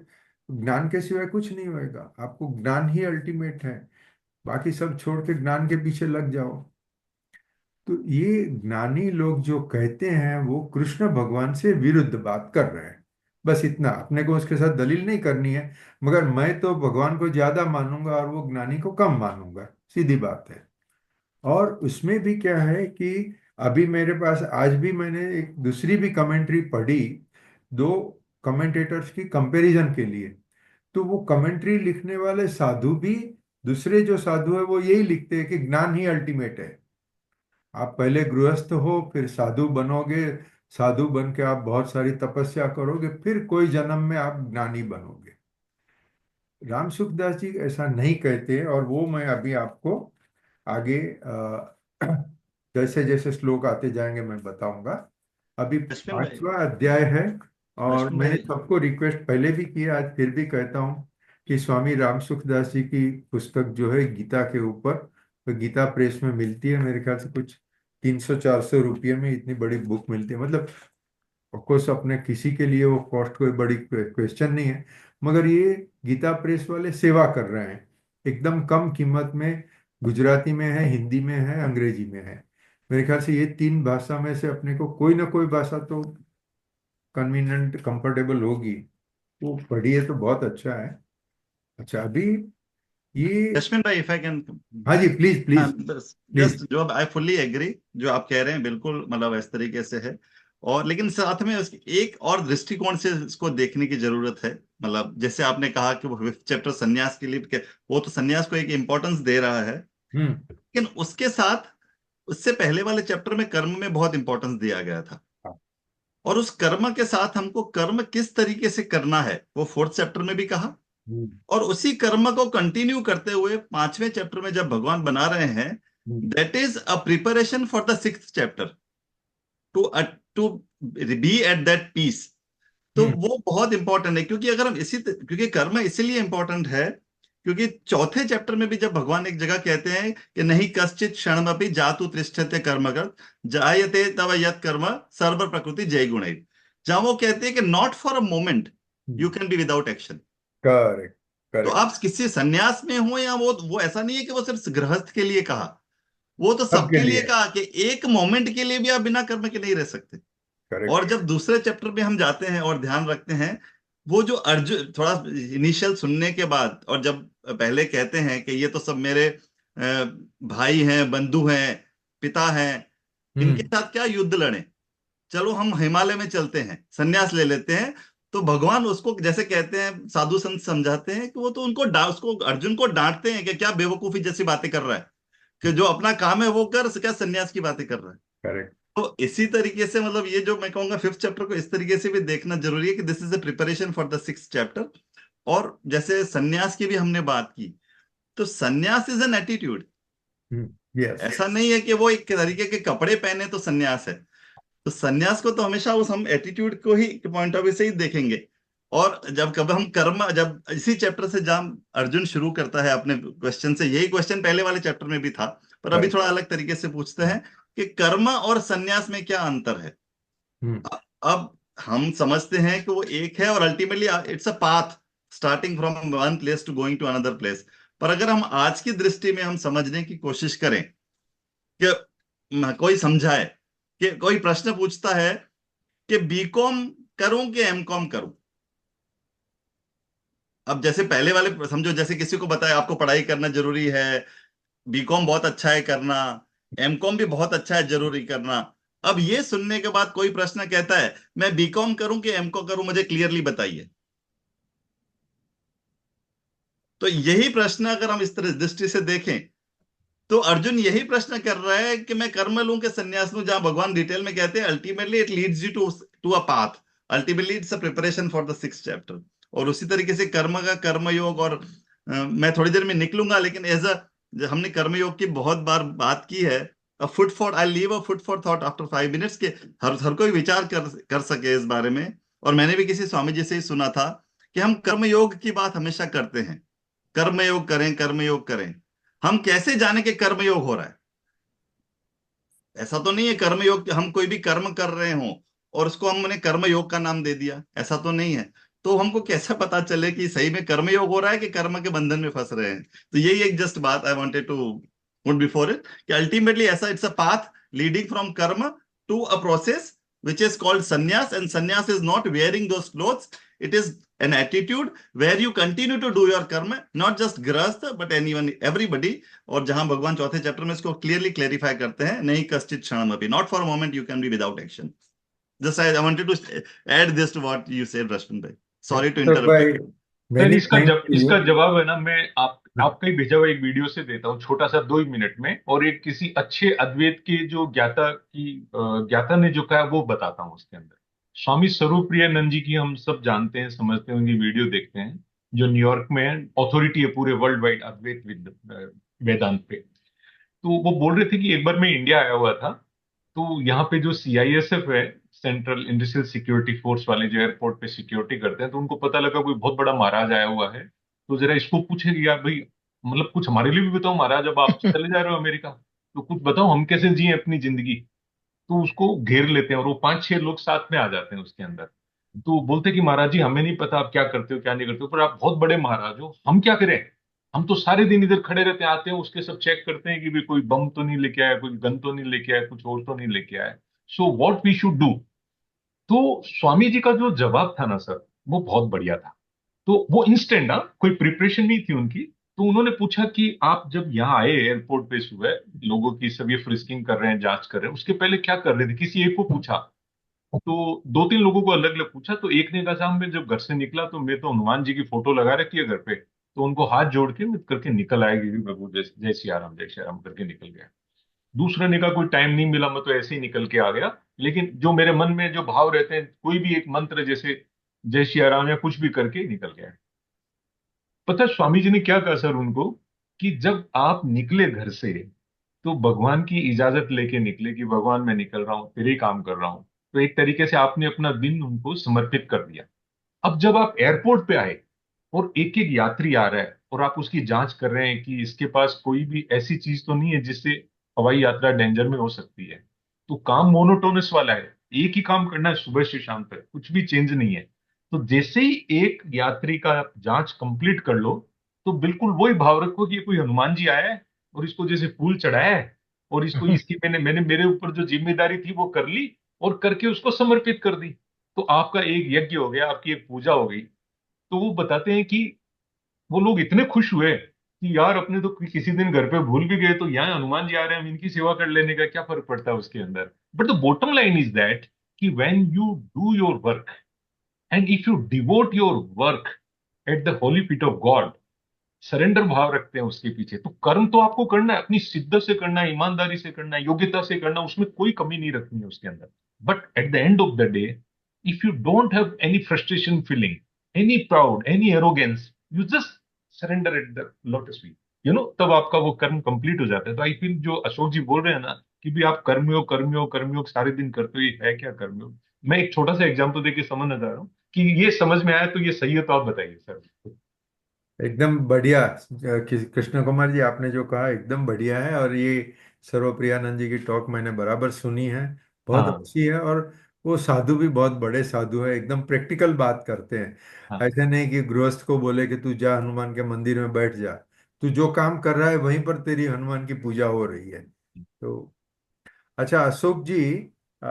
B: ज्ञान के सिवाय कुछ नहीं होएगा, आपको ज्ञान ही अल्टीमेट है, बाकी सब छोड़ के ज्ञान के पीछे लग जाओ। तो ये ज्ञानी लोग जो कहते हैं वो कृष्ण भगवान से विरुद्ध बात कर रहे हैं। बस इतना, अपने को उसके साथ दलील नहीं करनी है, मगर मैं तो भगवान को ज्यादा मानूंगा और वो ज्ञानी को कम मानूंगा, सीधी बात है। और उसमें भी क्या है कि अभी मेरे पास आज भी मैंने एक दूसरी भी कमेंट्री पढ़ी, दो कमेंटेटर्स की कंपैरिजन के लिए। तो वो कमेंट्री लिखने वाले साधु भी, दूसरे जो साधु है वो यही लिखते हैं कि ज्ञान ही अल्टीमेट है। आप पहले गृहस्थ हो, फिर साधु बनोगे, साधु बन के आप बहुत सारी तपस्या करोगे, फिर कोई जन्म में आप ज्ञानी बनोगे। राम सुखदास जी ऐसा नहीं कहते, और वो मैं अभी आपको आगे जैसे जैसे श्लोक आते जाएंगे मैं बताऊंगा। अभी
G: लक्ष्मण भाई,
B: 5वां अध्याय है। और
G: लक्ष्मण
B: मैंने
G: भाई,
B: सबको रिक्वेस्ट पहले भी किया, आज फिर भी कहता हूँ कि स्वामी राम सुखदास जी की पुस्तक जो है गीता के ऊपर, तो गीता प्रेस में मिलती है, मेरे ख्याल से कुछ 300-400 रुपये में इतनी बड़ी बुक मिलती है। मतलब ऑफकोर्स अपने किसी के लिए वो कॉस्ट कोई बड़ी क्वेश्चन नहीं है, मगर ये गीता प्रेस वाले सेवा कर रहे हैं एकदम कम कीमत में। गुजराती में है, हिंदी में है, अंग्रेजी में है। मेरे ख्याल से ये 3 भाषा में से अपने को कोई ना कोई भाषा तो कन्वीनियंट कंफर्टेबल होगी। वो पढ़िए तो बहुत अच्छा है। अच्छा, अभी ये,
G: यशमिन भाई, इफ आई कैन,
B: हाँ जी, प्लीज
G: हाँ
B: प्लीज
G: बस
B: प्लीज।
G: जस्ट जो आई फुल्ली एग्री, जो आप कह रहे हैं बिल्कुल मतलब इस तरीके से है। और लेकिन साथ में उसकी एक और दृष्टिकोण से इसको देखने की जरूरत है। मतलब जैसे आपने कहा कि वो फिफ्थ चैप्टर सन्यास के लिए वो तो सन्यास को एक इम्पोर्टेंस दे रहा है,
B: हम्म।
G: लेकिन उसके साथ उससे पहले वाले चैप्टर में कर्म में बहुत इंपॉर्टेंस दिया गया था।
B: हाँ।
G: और उस कर्म के साथ हमको कर्म किस तरीके से करना है वो फोर्थ चैप्टर में भी कहा।
B: हम्म।
G: और उसी कर्म को कंटिन्यू करते हुए पांचवें चैप्टर में जब भगवान बना रहे हैं,
B: hmm.
G: That is a preparation for the sixth chapter, to to be at that peace. तो
B: हम्म।
G: वो बहुत इंपॉर्टेंट है, क्योंकि अगर हम क्योंकि कर्म इसीलिए इंपॉर्टेंट है क्योंकि चौथे चैप्टर में भी जब भगवान एक जगह कहते हैं कि नहीं कश्चित क्षणमपि जातु तिष्ठते कर्मकृत जायते तव यत् कर्म सर्व प्रकृति जय गुण, जहां वो कहते हैं कि not for a moment you can be without action.
B: Correct
G: तो
B: करेक्ट।
G: आप किसी संन्यास में हो या वो ऐसा नहीं है कि वो सिर्फ गृहस्थ के लिए कहा, वो तो
B: सबके
G: सबके लिए
B: लिए।
G: कहा कि एक मोमेंट के लिए भी आप बिना कर्म के नहीं रह सकते। और
B: करेक्ट।
G: जब दूसरे चैप्टर में हम जाते हैं और ध्यान रखते हैं, वो जो अर्जुन थोड़ा इनिशियल सुनने के बाद, और जब पहले कहते हैं कि ये तो सब मेरे भाई हैं, बंधु हैं, पिता हैं, इनके
B: हम्म।
G: साथ क्या युद्ध लड़े, चलो हम हिमालय में चलते हैं, संन्यास ले लेते हैं। तो भगवान उसको जैसे कहते हैं, साधु संत समझाते हैं कि वो तो उसको अर्जुन को डांटते हैं कि क्या बेवकूफी जैसी बातें कर रहा है, कि जो अपना काम है वो कर, क्या संन्यास की बातें कर रहा है।
B: करेक्ट।
G: तो इसी तरीके से मतलब ये जो मैं कहूंगा फिफ्थ चैप्टर को इस तरीके से भी देखना जरूरी है कि this is a preparation for the sixth chapter. और जैसे सन्यास की भी हमने बात की, तो सन्यास इज एन एटीट्यूड।
B: यस।
G: ऐसा नहीं है कि वो एक तरीके के कपड़े पहने तो सन्यास है। तो सन्यास को तो हमेशा उस हम एटीट्यूड को ही पॉइंट ऑफ व्यू से ही देखेंगे। और जब कब हम कर्म, जब इसी चैप्टर से जब अर्जुन शुरू करता है अपने क्वेश्चन से, यही क्वेश्चन पहले वाले चैप्टर में भी था, पर अभी
B: राइट।
G: थोड़ा अलग तरीके से पूछते हैं कि कर्म और सन्यास में क्या अंतर है।
B: हम्म।
G: अब हम समझते हैं कि वो एक है और ultimately it's a path starting from one place to going to another place. पर अगर हम आज की दृष्टि में हम समझने की कोशिश करें कि कोई समझाए, कि कोई प्रश्न पूछता है कि बीकॉम करूं कि एमकॉम करूं। अब जैसे पहले वाले समझो, जैसे किसी को बताया आपको पढ़ाई करना जरूरी है, बीकॉम बहुत अच्छा है करना, एमकॉम भी बहुत अच्छा है जरूरी करना। अब ये सुनने के बाद कोई प्रश्न कहता है मैं बीकॉम करूं कि एमकॉम करूं, मुझे क्लियरली बताइए। तो यही प्रश्न अगर हम इस तरह दृष्टि से देखें, तो अर्जुन यही प्रश्न कर रहा है कि मैं कर्म लूं कि संन्यास लूं, जहां भगवान डिटेल में कहते हैं ultimately it leads you to to a path, ultimately it's a preparation for the sixth chapter. और उसी तरीके से कर्म का कर्म योग, और मैं थोड़ी देर में निकलूंगा, लेकिन एज अ, हमने कर्म योग की बहुत बार बात की है। A food for I leave a food for thought after 5 minutes के हर हर कोई विचार कर सके इस बारे में। और मैंने भी किसी स्वामी जी से ही सुना था कि हम कर्म योग की बात हमेशा करते हैं, कर्मयोग करें, कर्मयोग करें। हम कैसे जाने कि कर्मयोग हो रहा है? ऐसा तो नहीं है कर्मयोग हम कोई भी कर्म कर रहे हो और उसको हमने कर्मयोग का नाम दे दिया, ऐसा तो नहीं है। तो हमको कैसे पता चले कि सही में कर्मयोग हो रहा है कि कर्म के बंधन में फंस रहे हैं? तो यही एक जस्ट बात I wanted to put before it, कि अल्टीमेटली ऐसा it's a path leading from karma to a process which is called sannyas, and sannyas is not wearing those clothes. It is an attitude where you continue to do your karma, not just grahastha but anyone, everybody. और जहां भगवान चौथे चैप्टर में इसको क्लियरली क्लेरिफाई करते हैं, नहीं कश्चित क्षणम अपि, not for a moment you can be without action. Just I wanted to add this to what you said Rashman bhai, sorry to
B: तो
G: interrupt
B: bhai,
G: you.
C: Sir
B: many thanks to you.
C: इसका जवाब है ना, मैं आपका ही भेजा हुआ एक वीडियो से देता हूँ, छोटा सा 2 ही मिनट में, और एक किसी अच्छे अद्वैत के जो ज्ञाता ने जो कहा वो बताता हूँ उसके अंदर। स्वामी स्वरूप प्रियानंद जी की हम सब जानते हैं, समझते हैं, उनकी वीडियो देखते हैं, जो न्यूयॉर्क में अथॉरिटी है पूरे वर्ल्ड वाइड अद्वैत वेदांत पे। तो वो बोल रहे थे कि एक बार मैं इंडिया आया हुआ था, तो यहाँ पे जो सीआईएसएफ है, सेंट्रल इंडस्ट्रियल सिक्योरिटी फोर्स वाले, जो एयरपोर्ट पे सिक्योरिटी करते हैं, तो उनको पता लगा कोई बहुत बड़ा महाराज आया हुआ है, तो जरा इसको पूछे कि यार भाई, मतलब कुछ हमारे लिए भी बताओ महाराज, अब आप चले जा रहे हो अमेरिका, तो कुछ बताओ हम कैसे जिए अपनी जिंदगी। तो उसको घेर लेते हैं और वो 5-6 लोग साथ में आ जाते हैं उसके अंदर। तो बोलते कि महाराज जी, हमें नहीं पता आप क्या करते हो क्या नहीं करते हो, पर आप बहुत बड़े महाराज हो, हम क्या करें? हम तो सारे दिन इधर खड़े रहते हैं, आते हैं, उसके सब चेक करते हैं कि भी कोई बम तो नहीं लेके आया, कोई गन तो नहीं लेके आया, कुछ और तो नहीं लेके आया। So what we should do? तो स्वामी जी का जो जवाब था ना सर, वो बहुत बढ़िया था। तो वो इंस्टेंट ना, कोई प्रिपरेशन नहीं थी उनकी। तो उन्होंने पूछा कि आप जब यहाँ आए एयरपोर्ट पे सुबह, लोगों की सब ये फ्रिस्किंग कर रहे हैं, जांच कर रहे हैं, उसके पहले क्या कर रहे थे, किसी एक को पूछा। तो दो तीन लोगों को अलग अलग पूछा। तो एक ने कहा साहब मैं जब घर से निकला तो मैं तो हनुमान जी की फोटो लगा रखी है घर पे, तो उनको हाथ जोड़ के मैं करके निकल आएगी प्रभु, जय जय सिया राम करके निकल गया। दूसरे ने कहा कोई टाइम नहीं मिला, मैं तो ऐसे ही निकल के आ गया। लेकिन जो मेरे मन में जो भाव रहते हैं, कोई भी एक मंत्र जैसे जय सिया राम या कुछ भी करके निकल गया। पता है स्वामी जी ने क्या कहा सर उनको, कि जब आप निकले घर से तो भगवान की इजाजत लेके निकले कि भगवान मैं निकल रहा हूँ, तेरे ही काम कर रहा हूँ। तो एक तरीके से आपने अपना दिन उनको समर्पित कर दिया। अब जब आप एयरपोर्ट पे आए और एक एक यात्री आ रहा है और आप उसकी जांच कर रहे हैं कि इसके पास कोई भी ऐसी चीज तो नहीं है जिससे हवाई यात्रा डेंजर में हो सकती है, तो काम मोनोटोनस वाला है, एक ही काम करना है सुबह से शाम तक, कुछ भी चेंज नहीं है। तो जैसे ही एक यात्री का जांच कंप्लीट कर लो, तो बिल्कुल वही भाव रखो कि ये कोई हनुमान जी आया है और इसको जैसे फूल चढ़ाया है, और इसको इसकी मैंने मैंने मेरे ऊपर जो जिम्मेदारी थी वो कर ली और करके उसको समर्पित कर दी। तो आपका एक यज्ञ हो गया, आपकी एक पूजा हो गई। तो वो बताते हैं कि वो लोग इतने खुश हुए कि यार अपने तो किसी दिन घर पे भूल भी गए, तो यहाँ हनुमान जी आ रहे हैं, हम इनकी सेवा कर लेने का क्या फर्क पड़ता है उसके अंदर। But the bottom line is that कि when you do your work and if you devote your work at the holy feet of God, surrender भाव रखते हैं उसके पीछे, तो कर्म तो आपको करना है, अपनी शिद्दत से करना है, ईमानदारी से करना है, योग्यता से करना है, उसमें कोई कमी नहीं रखनी है उसके अंदर। But at the end of the day, if you don't have any frustration feeling, any proud, any arrogance, you just surrender at the lotus feet, तब आपका वो कर्म कंप्लीट हो जाता है। तो आई फील जो अशोक जी बोल रहे हैं ना कि भी आप कर्मयोग कर्मयोग कर्मयोग सारे दिन करते हो, ये है क्या कर्मयोग। मैं एक छोटा सा एग्जांपल देके समझना चाह रहा हूँ कि ये समझ में आया तो ये सही है, तो आप बताइए सर।
B: एकदम बढ़िया। कृष्ण कुमार जी, आपने जो कहा एकदम बढ़िया है। और ये सर्वप्रियानंद जी की टॉक मैंने बराबर सुनी है, बहुत
C: हाँ
B: अच्छी है। और वो साधु भी बहुत बड़े साधु है, एकदम प्रैक्टिकल बात करते हैं।
C: हाँ।
B: ऐसा नहीं कि गृहस्थ को बोले कि तू जा हनुमान के मंदिर में बैठ जा, तू जो काम कर रहा है वहीं पर तेरी हनुमान की पूजा हो रही है। तो अच्छा अशोक जी, आ,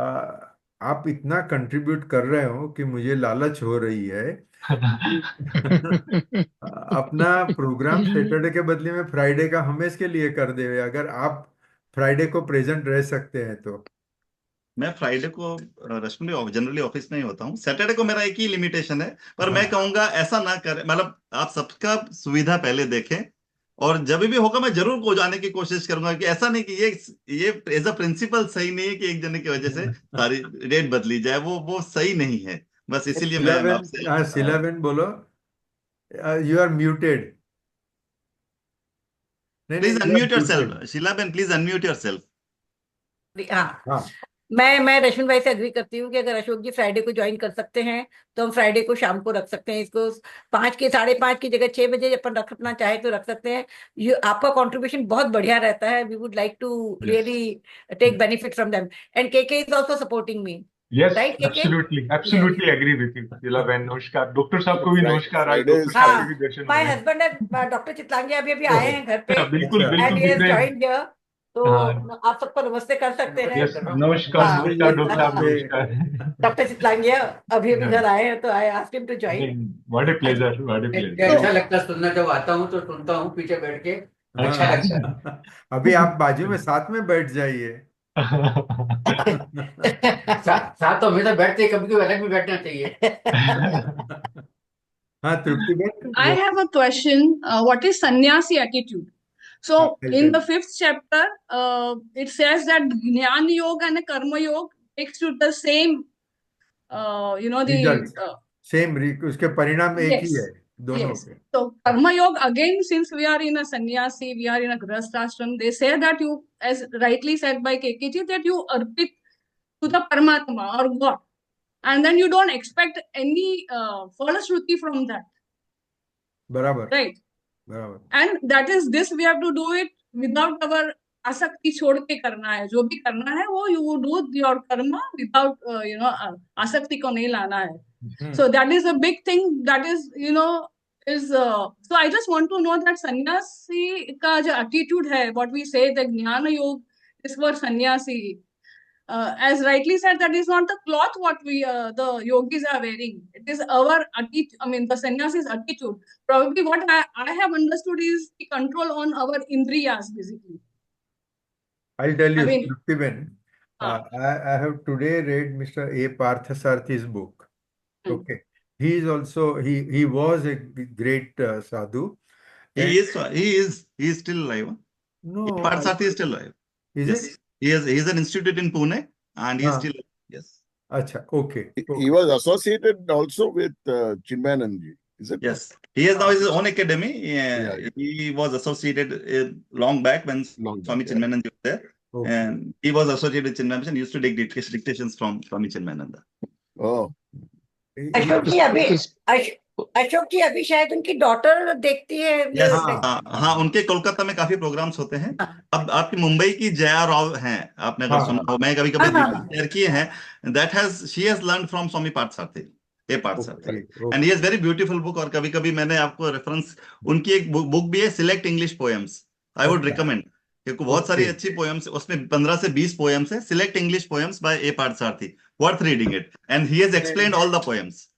B: आप इतना कंट्रीब्यूट कर रहे हो कि मुझे लालच हो रही है कि अपना प्रोग्राम सैटरडे के बदले में फ्राइडे का हमें इसके लिए कर दे, अगर आप फ्राइडे को प्रेजेंट रह सकते हैं तो।
G: मैं फ्राइडे को रश्मि जनरली ऑफिस में ही होता हूँ। सैटरडे को मेरा एक ही लिमिटेशन है, पर मैं
B: हाँ,
G: कहूंगा ऐसा ना करें, मतलब आप सबका सुविधा पहले देखें, और जब भी होगा मैं जरूर को जाने की कोशिश करूंगा। कि ऐसा नहीं कि ये एज अ प्रिंसिपल सही नहीं है कि एक जने की वजह से सारी डेट बदली जाए, वो सही नहीं है। बस इसीलिए मैं
B: सिलाबेन,
G: आपसे
B: हाँ सिलाबेन बोलो, यू आर म्यूटेड। नहीं नहीं,
G: please
B: you are
G: unmute your
B: muted.
G: Self, Sheela ben please unmute yourself.
H: हाँ,
B: हाँ,
H: मैं रश्मि भाई से अग्री करती हूँ कि अगर अशोक जी फ्राइडे को ज्वाइन कर सकते हैं तो हम फ्राइडे को शाम को रख सकते हैं इसको। 5 के 5:30 की जगह 6 बजे अपन रखना चाहे तो रख सकते हैं। ये आपका कंट्रीब्यूशन बहुत बढ़िया रहता है। We would like to
C: yes
H: really take benefit from them. And KK is also supporting me,
C: yes,
H: right KK?
C: Absolutely
H: yes.
C: Absolutely agree with you Sheela behen. नमस्कार डॉक्टर साहब को भी नमस्कार, आज
E: फ्राइडे
C: डॉक्टर
E: इज
C: साहब
E: फाइन।
C: के
H: हाँ,
C: भी दर्शन हो
H: माय
C: गए।
H: हस्बैंड एंड डॉक्टर चितलांगिया अभी अभी आए हैं घर पे,
C: अच्छा, बिल्कुल
B: अच्छा,
H: एंड
C: बिल्कुल
H: ही
C: दिख
H: हैज
C: रहे हैं।
H: Joined here. तो
C: हाँ
H: आप सबको नमस्ते कर सकते हैं।
C: यस, नमस्कार
H: हाँ,
C: नमस्कार डॉक्टर साहब,
B: नमस्ते।
C: नमस्कार।
H: डॉक्टर चितलांगिया अभी अभी घर आए हैं तो I asked him to join.
C: What a pleasure, what a
I: मुझे
C: प्लेजर।
I: अच्छा लगता है सुनना, जब आता हूँ तो सुनता हूँ पीछे बैठ के, अच्छा लगता है।
B: हाँ, अभी आप बाजू में साथ में बैठ जाइए।
I: साथ तो हमेशा बैठते हैं, कभी कभी अलग भी बैठना चाहिए।
B: हाँ तृप्ति बहन
J: I
B: वो,
J: have a question. What is sannyasi attitude?
B: हाँ,
J: So,
B: tell,
J: in
B: tell.
J: the 5th chapter, it says that Jnana Yoga and Karma Yoga takes to the same,
B: result same, उसके परिणाम एक ही है
J: yes,
B: दोनों
J: yes.
B: के।
J: So, Karma Yoga, again, since we are in a sannyasi, we are in a grahastha ashram, they say that you, as rightly said by KKG, that you arpit to the Paramatma or God. And then you don't expect any falashruti from that,
B: बराबर,
J: right?
B: बराबर।
J: And that is this we have to do it without our आसक्ति छोड़ के करना है। जो भी करना है वो यू डू योर कर्म विदाउट आसक्ति को नहीं लाना है। So that is a big thing, that is is so I just want to know that sannyasi का जो attitude है, what we say that ज्ञान योग is for sannyasi, as rightly said, that is not the cloth what we the yogis are wearing. It is our attitude. I mean, the sannyasi's attitude. Probably what I have understood is the control on our indriyas, basically.
B: I'll tell
J: I
B: you,
J: mean,
B: Truptiben, I have today read Mr. A. Parthasarthi's book. Okay. He is also, he was a great sadhu. And
G: He is still alive.
B: no,
G: Parthasarthi is still alive.
B: is
G: Yes.
B: it?
G: He is an institute in Pune and he is still alive. Yes.
B: Acha, okay.
E: He was associated also with Chinmayananji, is it?
G: Yes. He has now his own academy.
E: Yeah.
G: He was associated long back when
E: Long
G: Swami
E: back, yeah.
G: Chinmayananda was there.
B: Okay.
G: And he was associated with Chinmayananda and used to take dictations from Swami Chinmayananda.
E: Oh,
H: Ashok जी अभी
F: Is-
H: अशोक जी अभी शायद उनकी डॉटर देखती है ये
G: Yes.
B: हाँ।
G: हाँ, उनके कोलकाता में काफी प्रोग्राम्स होते हैं। अब आपकी मुंबई की जया राव हैं, आपने अगर
B: हाँ,
G: सुना
B: हाँ।
G: हो, मैं कभी कभी
H: हाँ, हाँ।
G: शेयर किए हैं। She has learn from Swami Parthasarathy, A Parthasarathy,
B: Okay,
G: and he has very beautiful book. और कभी कभी मैंने आपको रेफरेंस, उनकी एक बुक भी है, select English poems. I would
B: अच्छा।
G: रिकमेंड, क्योंकि बहुत सारी
B: Okay.
G: अच्छी पोएम्स, उसमें 15 से 20 पोएम्स है, select English poems by A Parthasarathy, worth reading it, and he has explained all the poems.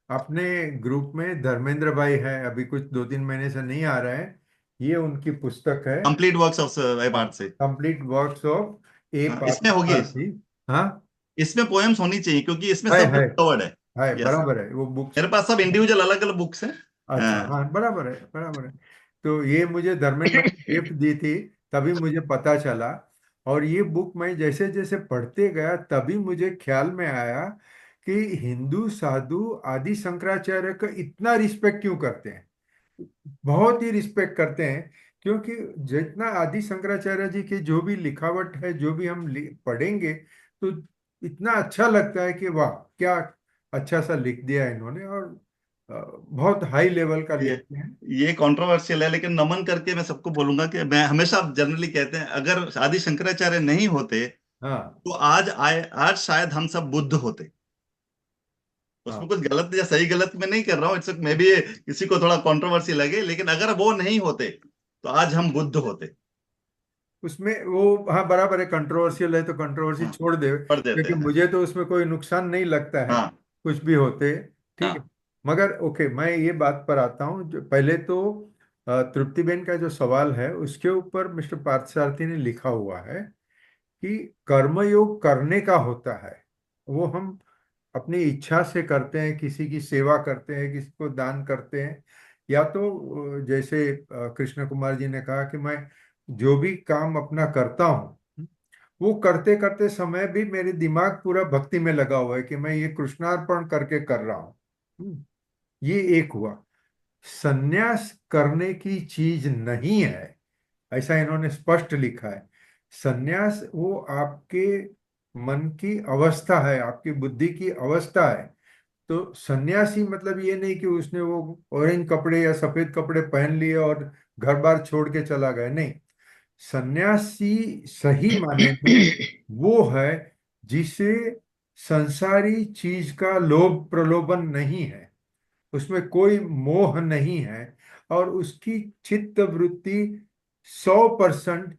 B: अपने ग्रुप में धर्मेंद्र भाई है, अभी कुछ 2-3 महीने से नहीं आ रहा है। ये उनकी पुस्तक है,
G: complete works of A Parthasarathy.
B: Complete works of A
G: इसमें होगी,
B: पार्थसारथी। हाँ,
G: इसमें पोएम्स होनी चाहिए, क्योंकि इसमें
B: है,
G: सब
B: है।
G: कवर्ड है। Yes.
B: बराबर है वो बुक्स।
G: मेरे पास सब इंडिविजुअल अलग अलग बुक्स हैं।
B: अच्छा, हाँ, बराबर है, बराबर है। तो ये मुझे धर्मेंद्र भाई ने गिफ्ट दी थी, तभी मुझे पता चला। और ये बुक मैं जैसे जैसे पढ़ते गया तभी मुझे ख्याल में आया कि हिंदू साधु आदि शंकराचार्य का इतना रिस्पेक्ट क्यों करते हैं। बहुत ही रिस्पेक्ट करते हैं, क्योंकि जितना आदि शंकराचार्य जी की जो भी लिखावट है, जो भी हम पढ़ेंगे तो इतना अच्छा लगता है कि वाह, क्या अच्छा सा लिख दिया इन्होंने। और बहुत हाई लेवल का लिखते हैं।
G: ये कंट्रोवर्शियल है, लेकिन नमन करके मैं सबको बोलूंगा कि मैं हमेशा जनरली कहते हैं, अगर आदि शंकराचार्य नहीं होते
B: हाँ,
G: तो आज शायद हम सब बुद्ध होते। उसमें
B: हाँ।
G: कुछ गलत या सही गलत मैं नहीं कर रहा हूँ, इट्स मे बी किसी को थोड़ा कंट्रोवर्सी लगे, लेकिन अगर वो नहीं होते तो आज हम बुद्ध होते।
B: उसमें वो, हाँ, बराबर है, कंट्रोवर्शियल है तो कंट्रोवर्सी
G: हाँ,
B: छोड़ दे,
G: पढ़ देते
B: क्योंकि
G: हैं।
B: मुझे तो उसमें कोई नुकसान नहीं लगता है।
G: हाँ,
B: कुछ भी होते, ठीक है।
G: हाँ।
B: मगर ओके, मैं ये बात पर आता हूँ। जो पहले तो तृप्तिबेन का जो सवाल है उसके ऊपर मिस्टर पार्थसारथी ने लिखा हुआ है कि कर्मयोग करने का होता है, वो हम अपनी इच्छा से करते हैं, किसी की सेवा करते हैं, किसी को दान करते हैं, या तो जैसे कृष्ण कुमार जी ने कहा कि मैं जो भी काम अपना करता हूँ वो करते करते समय भी मेरे दिमाग पूरा भक्ति में लगा हुआ है कि मैं ये कृष्णार्पण करके कर रहा हूँ। ये एक हुआ। संन्यास करने की चीज नहीं है, ऐसा इन्होंने स्पष्ट लिखा है। संन्यास वो आपके मन की अवस्था है, आपकी बुद्धि की अवस्था है। तो सन्यासी मतलब ये नहीं कि उसने वो ऑरेंज कपड़े या सफेद कपड़े पहन लिए और घर बार छोड़ के चला गया, नहीं। सन्यासी सही माने में वो है जिसे संसारी चीज का लोभ प्रलोभन नहीं है, उसमें कोई मोह नहीं है, और उसकी चित्त वृत्ति 100%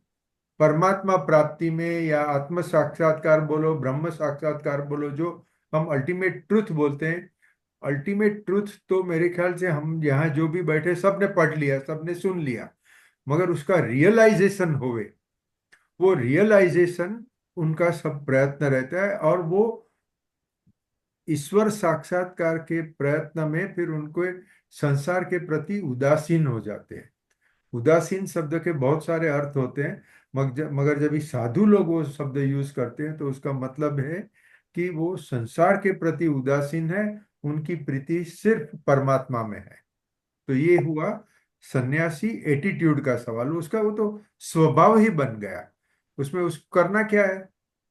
B: परमात्मा प्राप्ति में, या आत्म साक्षात्कार बोलो, ब्रह्म साक्षात्कार बोलो, जो हम अल्टीमेट ट्रुथ बोलते हैं। अल्टीमेट ट्रुथ तो मेरे ख्याल से हम यहाँ जो भी बैठे सबने पढ़ लिया, सबने सुन लिया, मगर उसका रियलाइजेशन होवे, वो रियलाइजेशन उनका सब प्रयत्न रहता है। और वो ईश्वर साक्षात्कार के प्रयत्न में फिर उनको संसार के प्रति उदासीन हो जाते हैं। उदासीन शब्द के बहुत सारे अर्थ होते हैं, मगर जब इस साधु लोग वो शब्द यूज करते हैं तो उसका मतलब है कि वो संसार के प्रति उदासीन है, उनकी प्रीति सिर्फ परमात्मा में है। तो ये हुआ सन्यासी एटीट्यूड का सवाल। उसका वो तो स्वभाव ही बन गया, उसमें उसको करना क्या है।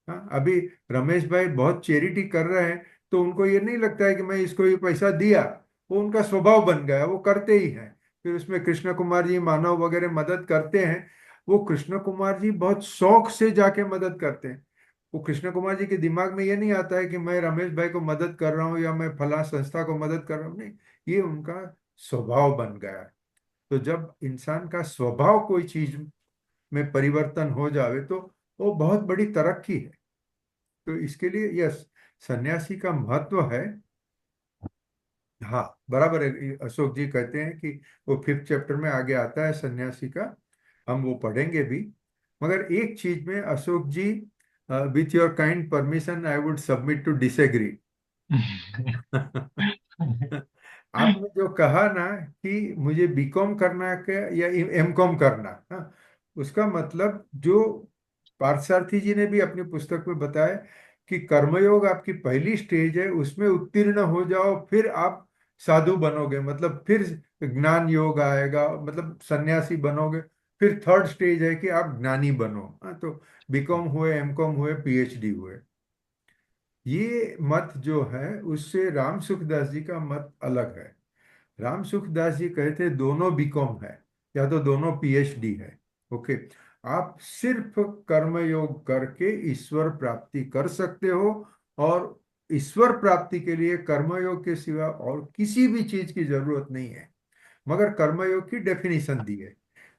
B: हाँ, अभी रमेश भाई बहुत चैरिटी कर रहे हैं तो उनको ये नहीं लगता है कि मैं इसको ये पैसा दिया, वो उनका स्वभाव बन गया, वो करते ही हैं। फिर उसमें कृष्ण कुमार जी मानव वगैरह मदद करते हैं, वो कृष्ण कुमार जी बहुत शौक से जाके मदद करते हैं। वो कृष्ण कुमार जी के दिमाग में ये नहीं आता है कि मैं रमेश भाई को मदद कर रहा हूँ या मैं फला संस्था को मदद कर रहा हूँ, नहीं, ये उनका स्वभाव बन गया है। तो जब इंसान का स्वभाव कोई चीज में परिवर्तन हो जावे तो वो बहुत बड़ी तरक्की है। तो इसके लिए यस, सन्यासी का महत्व है। हाँ, बराबर है, अशोक जी कहते हैं कि वो 5th चैप्टर में आगे आता है सन्यासी का, हम वो पढ़ेंगे भी। मगर एक चीज में Ashok ji, with your kind permission I would submit to disagree. आपने जो कहा ना कि मुझे बीकॉम करना है या एमकॉम करना, हाँ, उसका मतलब जो पार्थसारथी जी ने भी अपनी पुस्तक में बताया कि कर्मयोग आपकी पहली स्टेज है, उसमें उत्तीर्ण हो जाओ फिर आप साधु बनोगे, मतलब फिर ज्ञान योग आएगा, मतलब सन्यासी बनोगे, फिर 3rd स्टेज है कि आप ज्ञानी बनो। हाँ, तो बीकॉम हुए, एमकॉम हुए, पीएचडी हुए। ये मत जो है उससे राम सुखदास जी का मत अलग है। राम सुखदास जी कहते दोनों बीकॉम है या तो दोनों पीएचडी है। ओके, आप सिर्फ कर्मयोग करके ईश्वर प्राप्ति कर सकते हो, और ईश्वर प्राप्ति के लिए कर्मयोग के सिवा और किसी भी चीज की जरूरत नहीं है। मगर कर्मयोग की डेफिनेशन दी है।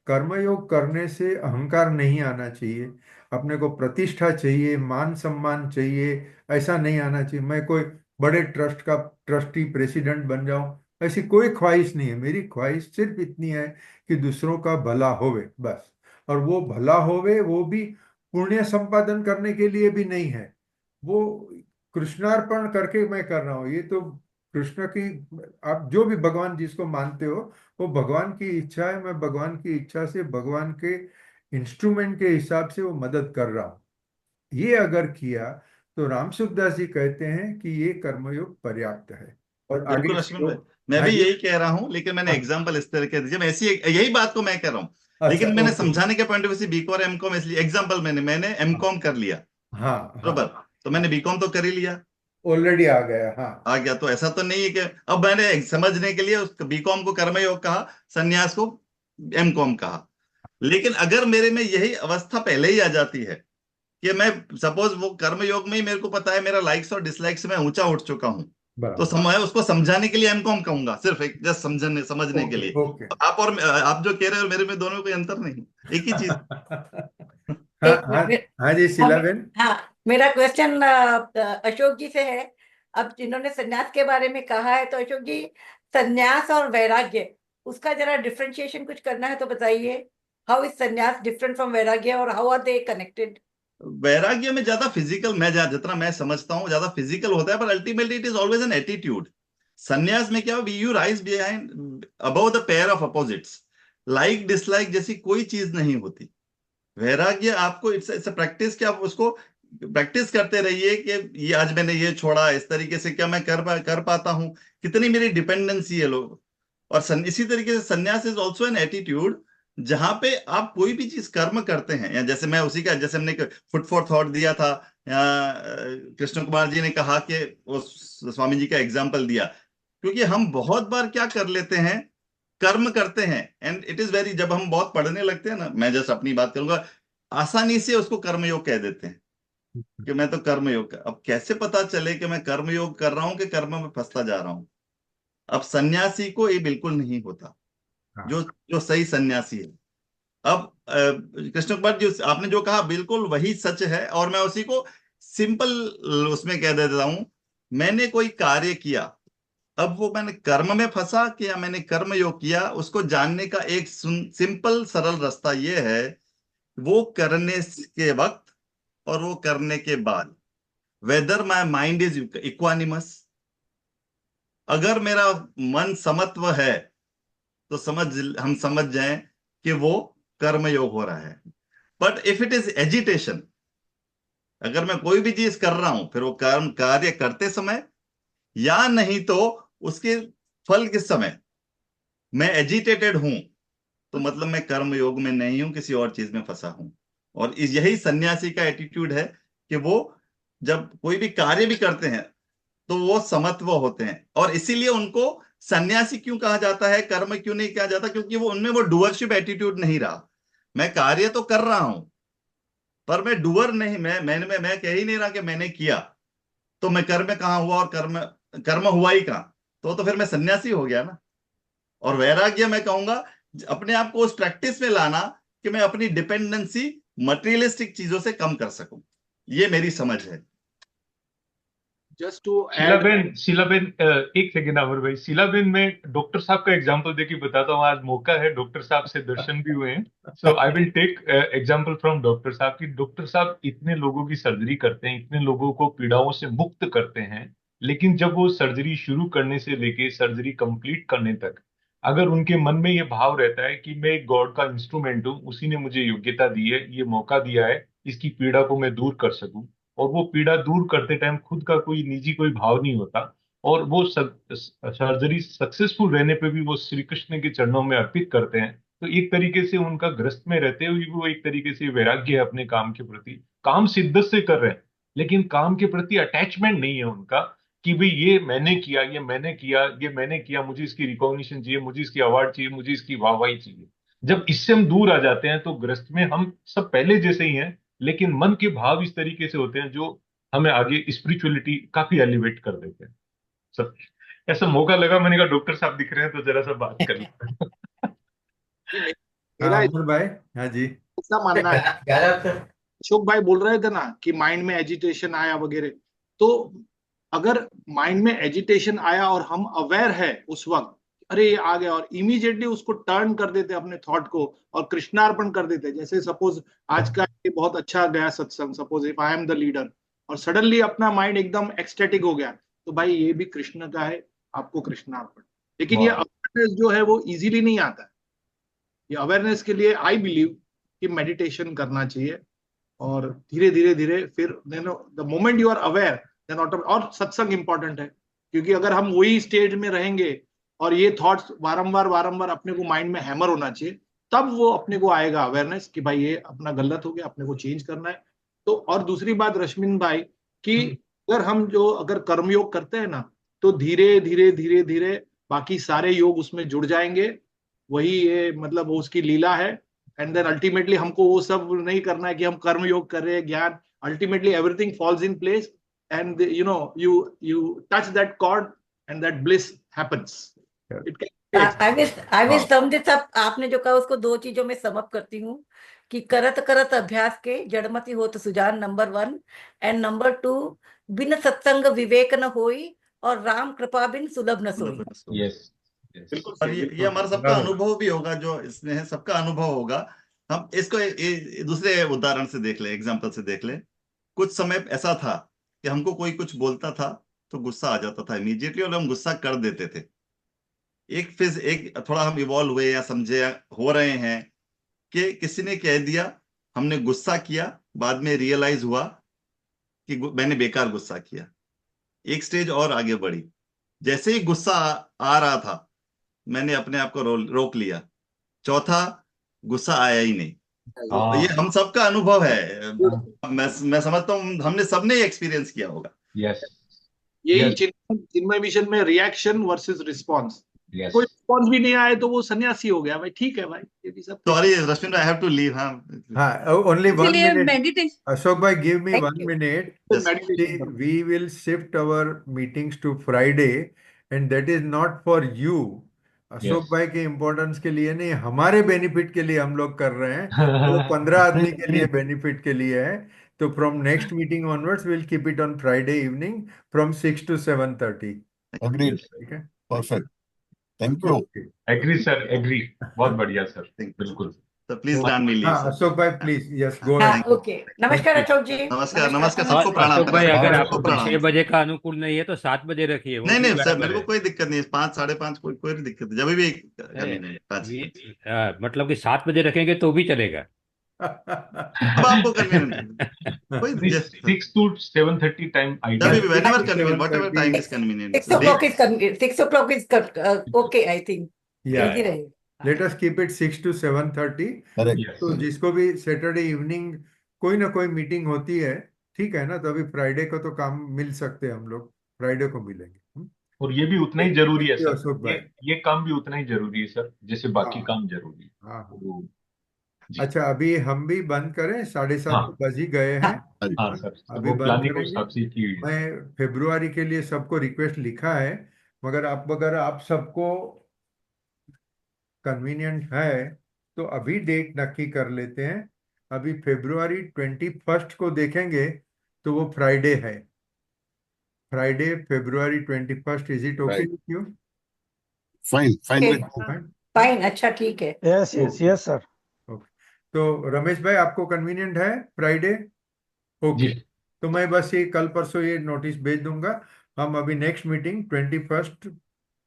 B: कर्मयोग करने से अहंकार नहीं आना चाहिए, अपने को प्रतिष्ठा चाहिए, मान सम्मान चाहिए, ऐसा नहीं आना चाहिए मैं कोई बड़े ट्रस्ट का ट्रस्टी प्रेसिडेंट बन जाऊं, ऐसी कोई ख्वाहिश नहीं है। मेरी ख्वाहिश सिर्फ इतनी है कि दूसरों का भला होवे बस। और वो भला होवे वो भी पुण्य संपादन करने के लिए भी नहीं है, वो कृष्णार्पण करके मैं कर रहा हूँ। ये तो कृष्ण की, आप जो भी भगवान जिसको मानते हो वो भगवान की इच्छा है, मैं भगवान की इच्छा से भगवान के इंस्ट्रूमेंट के हिसाब से वो मदद कर रहा हूँ। ये अगर किया तो राम सुखदास जी कहते हैं कि ये कर्मयोग पर्याप्त है। और आगे
G: बिल्कुल अश्विन भाई, मैं
B: हाँ
G: भी
B: जी,
G: यही कह रहा हूँ, लेकिन मैंने एग्जांपल इस तरह के दिए, मैं ऐसी यही बात को मैं कह रहा हूँ,
B: अच्छा,
G: लेकिन मैंने
B: ओके,
G: समझाने के पॉइंट ऑफ व्यू से बीकॉम और एमकॉम इसलिए एग्जांपल मैंने एमकॉम कर लिया,
B: हाँ हाँ,
G: बरोबर, तो मैंने बीकॉम तो कर ही लिया,
B: ऑलरेडी आ गया, हाँ
G: आ गया, तो ऐसा तो नहीं है कि अब मैंने समझने के लिए उस बीकॉम को कर्मयोग कहा, सन्यास को एमकॉम कहा। लेकिन अगर मेरे में यही अवस्था पहले ही आ जाती है कि मैं सपोज वो कर्मयोग में ही मेरे को पता है मेरा लाइक्स और डिसलाइक्स में ऊंचा उठ चुका हूं, तो
B: बराबर,
G: मैं उसको समझाने के लिए एमकॉम कहूंगा, सिर्फ एक जस्ट समझने के
B: ओके
G: लिए।
B: ओके।
G: आप और आप जो कह रहे हो मेरे में दोनों में कोई अंतर नहीं, एक ही चीज।
B: हाँ
H: एक
B: हाँ,
H: मिनट
B: हाँ जी शीला बेन।
H: हाँ, मेरा क्वेश्चन अशोक जी से है। अब जिन्होंने सन्यास के बारे में कहा है, तो अशोक जी, सन्यास और वैराग्य, उसका जरा डिफरेंशिएशन कुछ करना है तो बताइए। हाउ इज सन्यास डिफरेंट फ्रॉम वैराग्य, और हाउ आर दे कनेक्टेड?
G: वैराग्य में ज्यादा फिजिकल, मैं जितना मैं समझता हूँ ज्यादा फिजिकल होता है, पर ultimately it is always an attitude. सन्यास में क्या, you rise behind above the pair of opposites, like dislike जैसी कोई चीज नहीं होती। वैराग्य आपको इट्स प्रैक्टिस, कि आप उसको प्रैक्टिस करते रहिए कि ये आज मैंने ये छोड़ा, इस तरीके से क्या मैं कर पाता हूं, कितनी मेरी डिपेंडेंसी है लोग। और इसी तरीके से सन्यास इज ऑल्सो एन एटीट्यूड, जहां पे आप कोई भी चीज कर्म करते हैं, या जैसे मैं उसी का, जैसे हमने फुट फॉर थॉट दिया था, या कृष्ण कुमार जी ने कहा कि वो स्वामी जी का एग्जाम्पल दिया, क्योंकि हम बहुत बार क्या कर लेते हैं, कर्म करते हैं, एंड इट इज वेरी, जब हम बहुत पढ़ने लगते हैं ना, मैं जस्ट अपनी बात करूंगा, आसानी से उसको कर्मयोग कह देते हैं कि मैं तो कर्मयोग कर, अब कैसे पता चले कि मैं कर्मयोग कर रहा हूं कि कर्म में फंसता जा रहा हूं। अब सन्यासी को ये बिल्कुल नहीं होता,
B: हाँ
G: जो जो सही सन्यासी है। अब कृष्ण कुमार जी आपने जो कहा बिल्कुल वही सच है, और मैं उसी को सिंपल उसमें कह देता हूं, मैंने कोई कार्य किया, अब वो मैंने कर्म में फंसा कि या मैंने कर्म योग किया, उसको जानने का एक सिंपल सरल रास्ता ये है, वो करने के वक्त और वो करने के बाद, whether my mind is equanimous, अगर मेरा मन समत्व है तो हम समझ जाएं कि वो कर्म योग हो रहा है। But if it is agitation, अगर मैं कोई भी चीज कर रहा हूं, फिर वो कार्य करते समय या नहीं तो उसके फल के समय मैं एजिटेटेड हूं, तो मतलब मैं कर्म योग में नहीं हूं, किसी और चीज में फंसा हूं। और यही सन्यासी का एटीट्यूड है कि वो जब कोई भी कार्य भी करते हैं तो वो समत्व होते हैं, और इसीलिए उनको सन्यासी क्यों कहा जाता है, कर्म क्यों नहीं कहा जाता, क्योंकि वो उनमें वो डुअरशिप एटीट्यूड नहीं रहा। मैं कार्य तो कर रहा हूं, पर मैं डुअर नहीं, मैं कह ही नहीं रहा कि मैंने किया, तो मैं कर्म कहाँ हुआ, और कर्म कर्म हुआ ही कहाँ, तो फिर मैं सन्यासी हो गया ना। और वैराग्य मैं कहूंगा अपने आप को उस प्रैक्टिस में लाना कि मैं अपनी डिपेंडेंसी मटेरियलिस्टिक चीजों से कम कर सकूं, ये मेरी समझ है।
D: just to add,
C: शीलाबेन एक सेकेंड अमर भाई, शीलाबेन मैं डॉक्टर साहब का एग्जांपल देके बताता हूँ। आज मौका है, डॉक्टर साहब से दर्शन भी हुए हैं, so I will take example from doctor साहब की। डॉक्टर साहब इतने लोगों की सर्जरी करते हैं, इतने लोगों को पीड़ाओं से मुक्त करते हैं, लेकिन जब वो सर्जरी शुरू करने से लेके सर्जरी कंप्लीट करने तक अगर उनके मन में ये भाव रहता है कि मैं एक गॉड का इंस्ट्रूमेंट हूँ, उसी ने मुझे योग्यता दी है, ये मौका दिया है, इसकी पीड़ा को मैं दूर कर सकूं, और वो पीड़ा दूर करते टाइम खुद का कोई निजी कोई भाव नहीं होता, और वो सर्जरी सक्सेसफुल रहने पे भी वो श्री कृष्ण के चरणों में अर्पित करते हैं, तो एक तरीके से उनका ग्रस्त में रहते हुए वो एक तरीके से वैराग्य है अपने काम के प्रति, काम शिद्दत से कर रहे हैं, लेकिन काम के प्रति अटैचमेंट नहीं है उनका कि भाई ये मैंने किया, ये मैंने किया, ये मैंने किया, मुझे इसकी रिकॉग्निशन चाहिए, मुझे इसकी अवार्ड चाहिए, मुझे इसकी वाहवाही चाहिए। जब इससे हम दूर आ जाते हैं तो ग्रस्त में हम सब पहले जैसे ही हैं, लेकिन मन के भाव इस तरीके से होते हैं जो हमें आगे स्पिरिचुअलिटी काफी एलिवेट कर देते हैं। सब ऐसा मौका लगा, मैंने कहा डॉक्टर साहब दिख रहे हैं तो जरा सा बात कर लेते हैं।
D: मेरा
B: अमर भाई, हाँ जी।
D: ऐसा मानना है, अशोक भाई बोल रहे थे ना कि माइंड में एजिटेशन आया वगैरह, तो अगर माइंड में एजिटेशन आया और हम अवेयर है उस वक्त, अरे ये आ गया, और इमीडिएटली उसको टर्न कर देते अपने थॉट को और कृष्णार्पण कर देते। जैसे सपोज आज का ये बहुत अच्छा गया सत्संग, suppose if I am the leader, और सडनली अपना माइंड एकदम एक्सटेटिक हो गया, तो भाई ये भी कृष्ण का है, आपको कृष्णार्पण। लेकिन ये अवेयरनेस जो है वो इजीली नहीं आता है। ये अवेयरनेस के लिए आई बिलीव कि मेडिटेशन करना चाहिए, और धीरे धीरे धीरे फिर the moment you are aware then और सत्संग इंपॉर्टेंट है, क्योंकि अगर हम वही स्टेज में रहेंगे और ये थॉट्स वारंवार वारंवार अपने को माइंड में हैमर होना चाहिए, तब वो अपने को आएगा अवेयरनेस कि भाई ये अपना गलत हो गया, अपने को चेंज करना है। तो और दूसरी बात रश्मिन भाई कि अगर कर्मयोग करते हैं ना, तो धीरे धीरे धीरे धीरे बाकी सारे योग उसमें जुड़ जाएंगे। वही ये मतलब वो उसकी लीला है। एंड देन अल्टीमेटली हमको वो सब नहीं करना है कि हम कर्म योग कर रहे हैं, ज्ञान, ultimately everything falls in place and you touch that chord and that bliss happens. It can
H: I will sum this up. आपने जो कहा उसको दो चीजों में सम अप करती हूँ कि करत करत अभ्यास के जड़मति हो तो सुजान, नंबर 1, एंड नंबर 2, बिन सत्संग विवेक न होई और राम कृपा बिन सुलभ न सोई।
C: यस,
D: बिल्कुल
G: और
D: सही।
G: ये हमारा सबका अनुभव भी होगा, जो इसमें है सबका अनुभव होगा। हम इसको दूसरे उदाहरण से देख ले, एग्जाम्पल से देख ले। कुछ समय ऐसा था कि हमको कोई कुछ बोलता था तो गुस्सा आ जाता था इमीडिएटली, और हम गुस्सा कर देते थे। एक थोड़ा हम इवॉल्व हुए या समझे हो रहे हैं कि किसी ने कह दिया, हमने गुस्सा किया, बाद में रियलाइज हुआ कि मैंने बेकार गुस्सा किया। एक स्टेज और आगे बढ़ी, जैसे ही गुस्सा आ रहा था मैंने अपने आप को रोक लिया। चौथा, गुस्सा आया ही नहीं। तो ये हम सबका अनुभव है। मैं समझता हूँ हमने सबने एक्सपीरियंस किया होगा।
C: यस,
D: यही
C: Yes.
D: चिन्मय मिशन में रिएक्शन वर्सेस रिस्पॉन्स।
C: यस।
D: कोई रिस्पॉन्स भी नहीं आए तो वो सन्यासी हो गया भाई, ठीक है भाई, ये भी सब।
G: Sorry Rashmin, I have to leave.
B: Only 1
J: इसीलिए
B: minute.
J: Meditation
B: Ashok bhai, give me
H: Thank
B: 1
H: you.
B: minute.
G: Yes.
B: See, we will shift our meetings to Friday, and that is not for you. Ashok
C: Yes.
B: भाई के इम्पोर्टेंस के लिए नहीं, हमारे बेनिफिट के लिए हम लोग कर रहे हैं। वो 15 आदमी के लिए बेनिफिट के लिए है। तो from next meeting onwards will keep it on Friday evening from 6 to 7:30।
E: Agreed.
B: ठीक है,
E: Perfect. Thank you.
B: Okay.
C: Agree sir, agree, बहुत बढ़िया सर, बिल्कुल।
G: तो प्लीज ग्रांट मी लीव
B: हाँ
G: sir.
B: Ashok bhai please, yes go
H: हाँ,
B: अहेड।
H: ओके। नमस्कार अशोक जी।
G: नमस्कार, नमस्कार,
A: और
G: सबको प्रणाम
A: अशोक भाई,
G: करें,
A: अगर
G: सबको
A: आपको
G: प्रणाम।
A: 6 बजे का अनुकूल नहीं है तो 7 बजे रखिए, वो
G: नहीं
A: भी
G: नहीं सर,
A: बराबर
G: मेरे को
A: है।
G: कोई दिक्कत नहीं है। 5, 5:30 कोई दिक्कत नहीं, जब भी कन्वीनियंट।
A: मतलब कि 7 बजे रखेंगे तो भी चलेगा।
G: अब आपको कन्वीनियंट कोई
C: 6 to 7:30 टाइम
G: जब
C: आइडिया।
G: भी whenever convenient, whatever time is
H: 6
G: convenient.
H: o'clock is 6 o'clock is okay, I think.
B: Yeah.
H: Easy रहेगा।
B: Let us keep it 6 to 7:30।
E: Correct.
B: तो जिसको भी सैटरडे इवनिंग कोई ना कोई मीटिंग होती है, ठीक है ना, तो अभी फ्राइडे को तो काम मिल सकते हैं हम लोग, फ्राइडे को मिलेंगे।
C: और ये भी उतना ही जरूरी है
B: Thank you,
C: सर,
B: अशोक भाई।
C: ये काम भी उतना ही जरूरी है सर, जैसे बाकी
B: हाँ।
C: काम जरूरी है।
B: हाँ।
C: तो जी।
B: अच्छा, अभी हम भी बंद करें, 7:30
C: हाँ।
B: तो बज ही गए हैं।
C: हाँ सर,
B: अभी
C: वो
B: बंद
C: प्लानिंग उस
B: करेंगे।
C: हिसाब से की हुई है।
B: मैं फरवरी के लिए सबको रिक्वेस्ट लिखा है, मगर अगर आप सबको कन्वीनियंट है तो अभी डेट नक्की कर लेते हैं। अभी फरवरी 21 को देखेंगे तो वो फ्राइडे है। Friday, February 21st. Is it okay
E: Right.
B: with you?
E: Fine, fine
H: Okay.
E: with me.
H: Fine, अच्छा ठीक है।
K: Yes, yes, yes, sir.
B: Okay. तो रमेश भाई आपको कन्वीनियंट है फ्राइडे? ओके,
C: जी
B: तो मैं बस ये कल परसों ये नोटिस भेज दूंगा। हम अभी नेक्स्ट मीटिंग 21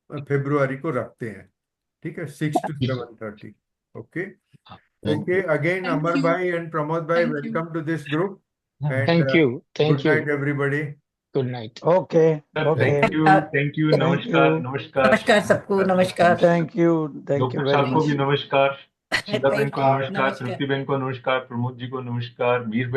B: फरवरी को रखते हैं, ठीक है, 6 to 7:30। Okay
E: Thank
B: okay, again
J: Thank
B: Amar
J: you.
B: Bhai and Pramod bhai,
J: Thank you.
B: Welcome to this group and
F: Thank you. Thank
B: good
F: you.
B: Night everybody.
F: Good night.
K: Okay,
C: sir,
K: okay.
C: Thank you
K: Thank
C: नमस्कार
K: you.
C: नमस्कार
H: नमस्कार सबको, नमस्कार।
K: Thank you. Thank you
C: doctor
K: very
C: साहब को
K: much.
C: भी नमस्कार, शीला बहन
H: Thank
C: को
H: you.
C: नमस्कार,
H: नमस्कार।
C: तृप्ति बहन को नमस्कार, प्रमोद जी को नमस्कार, मीर भाई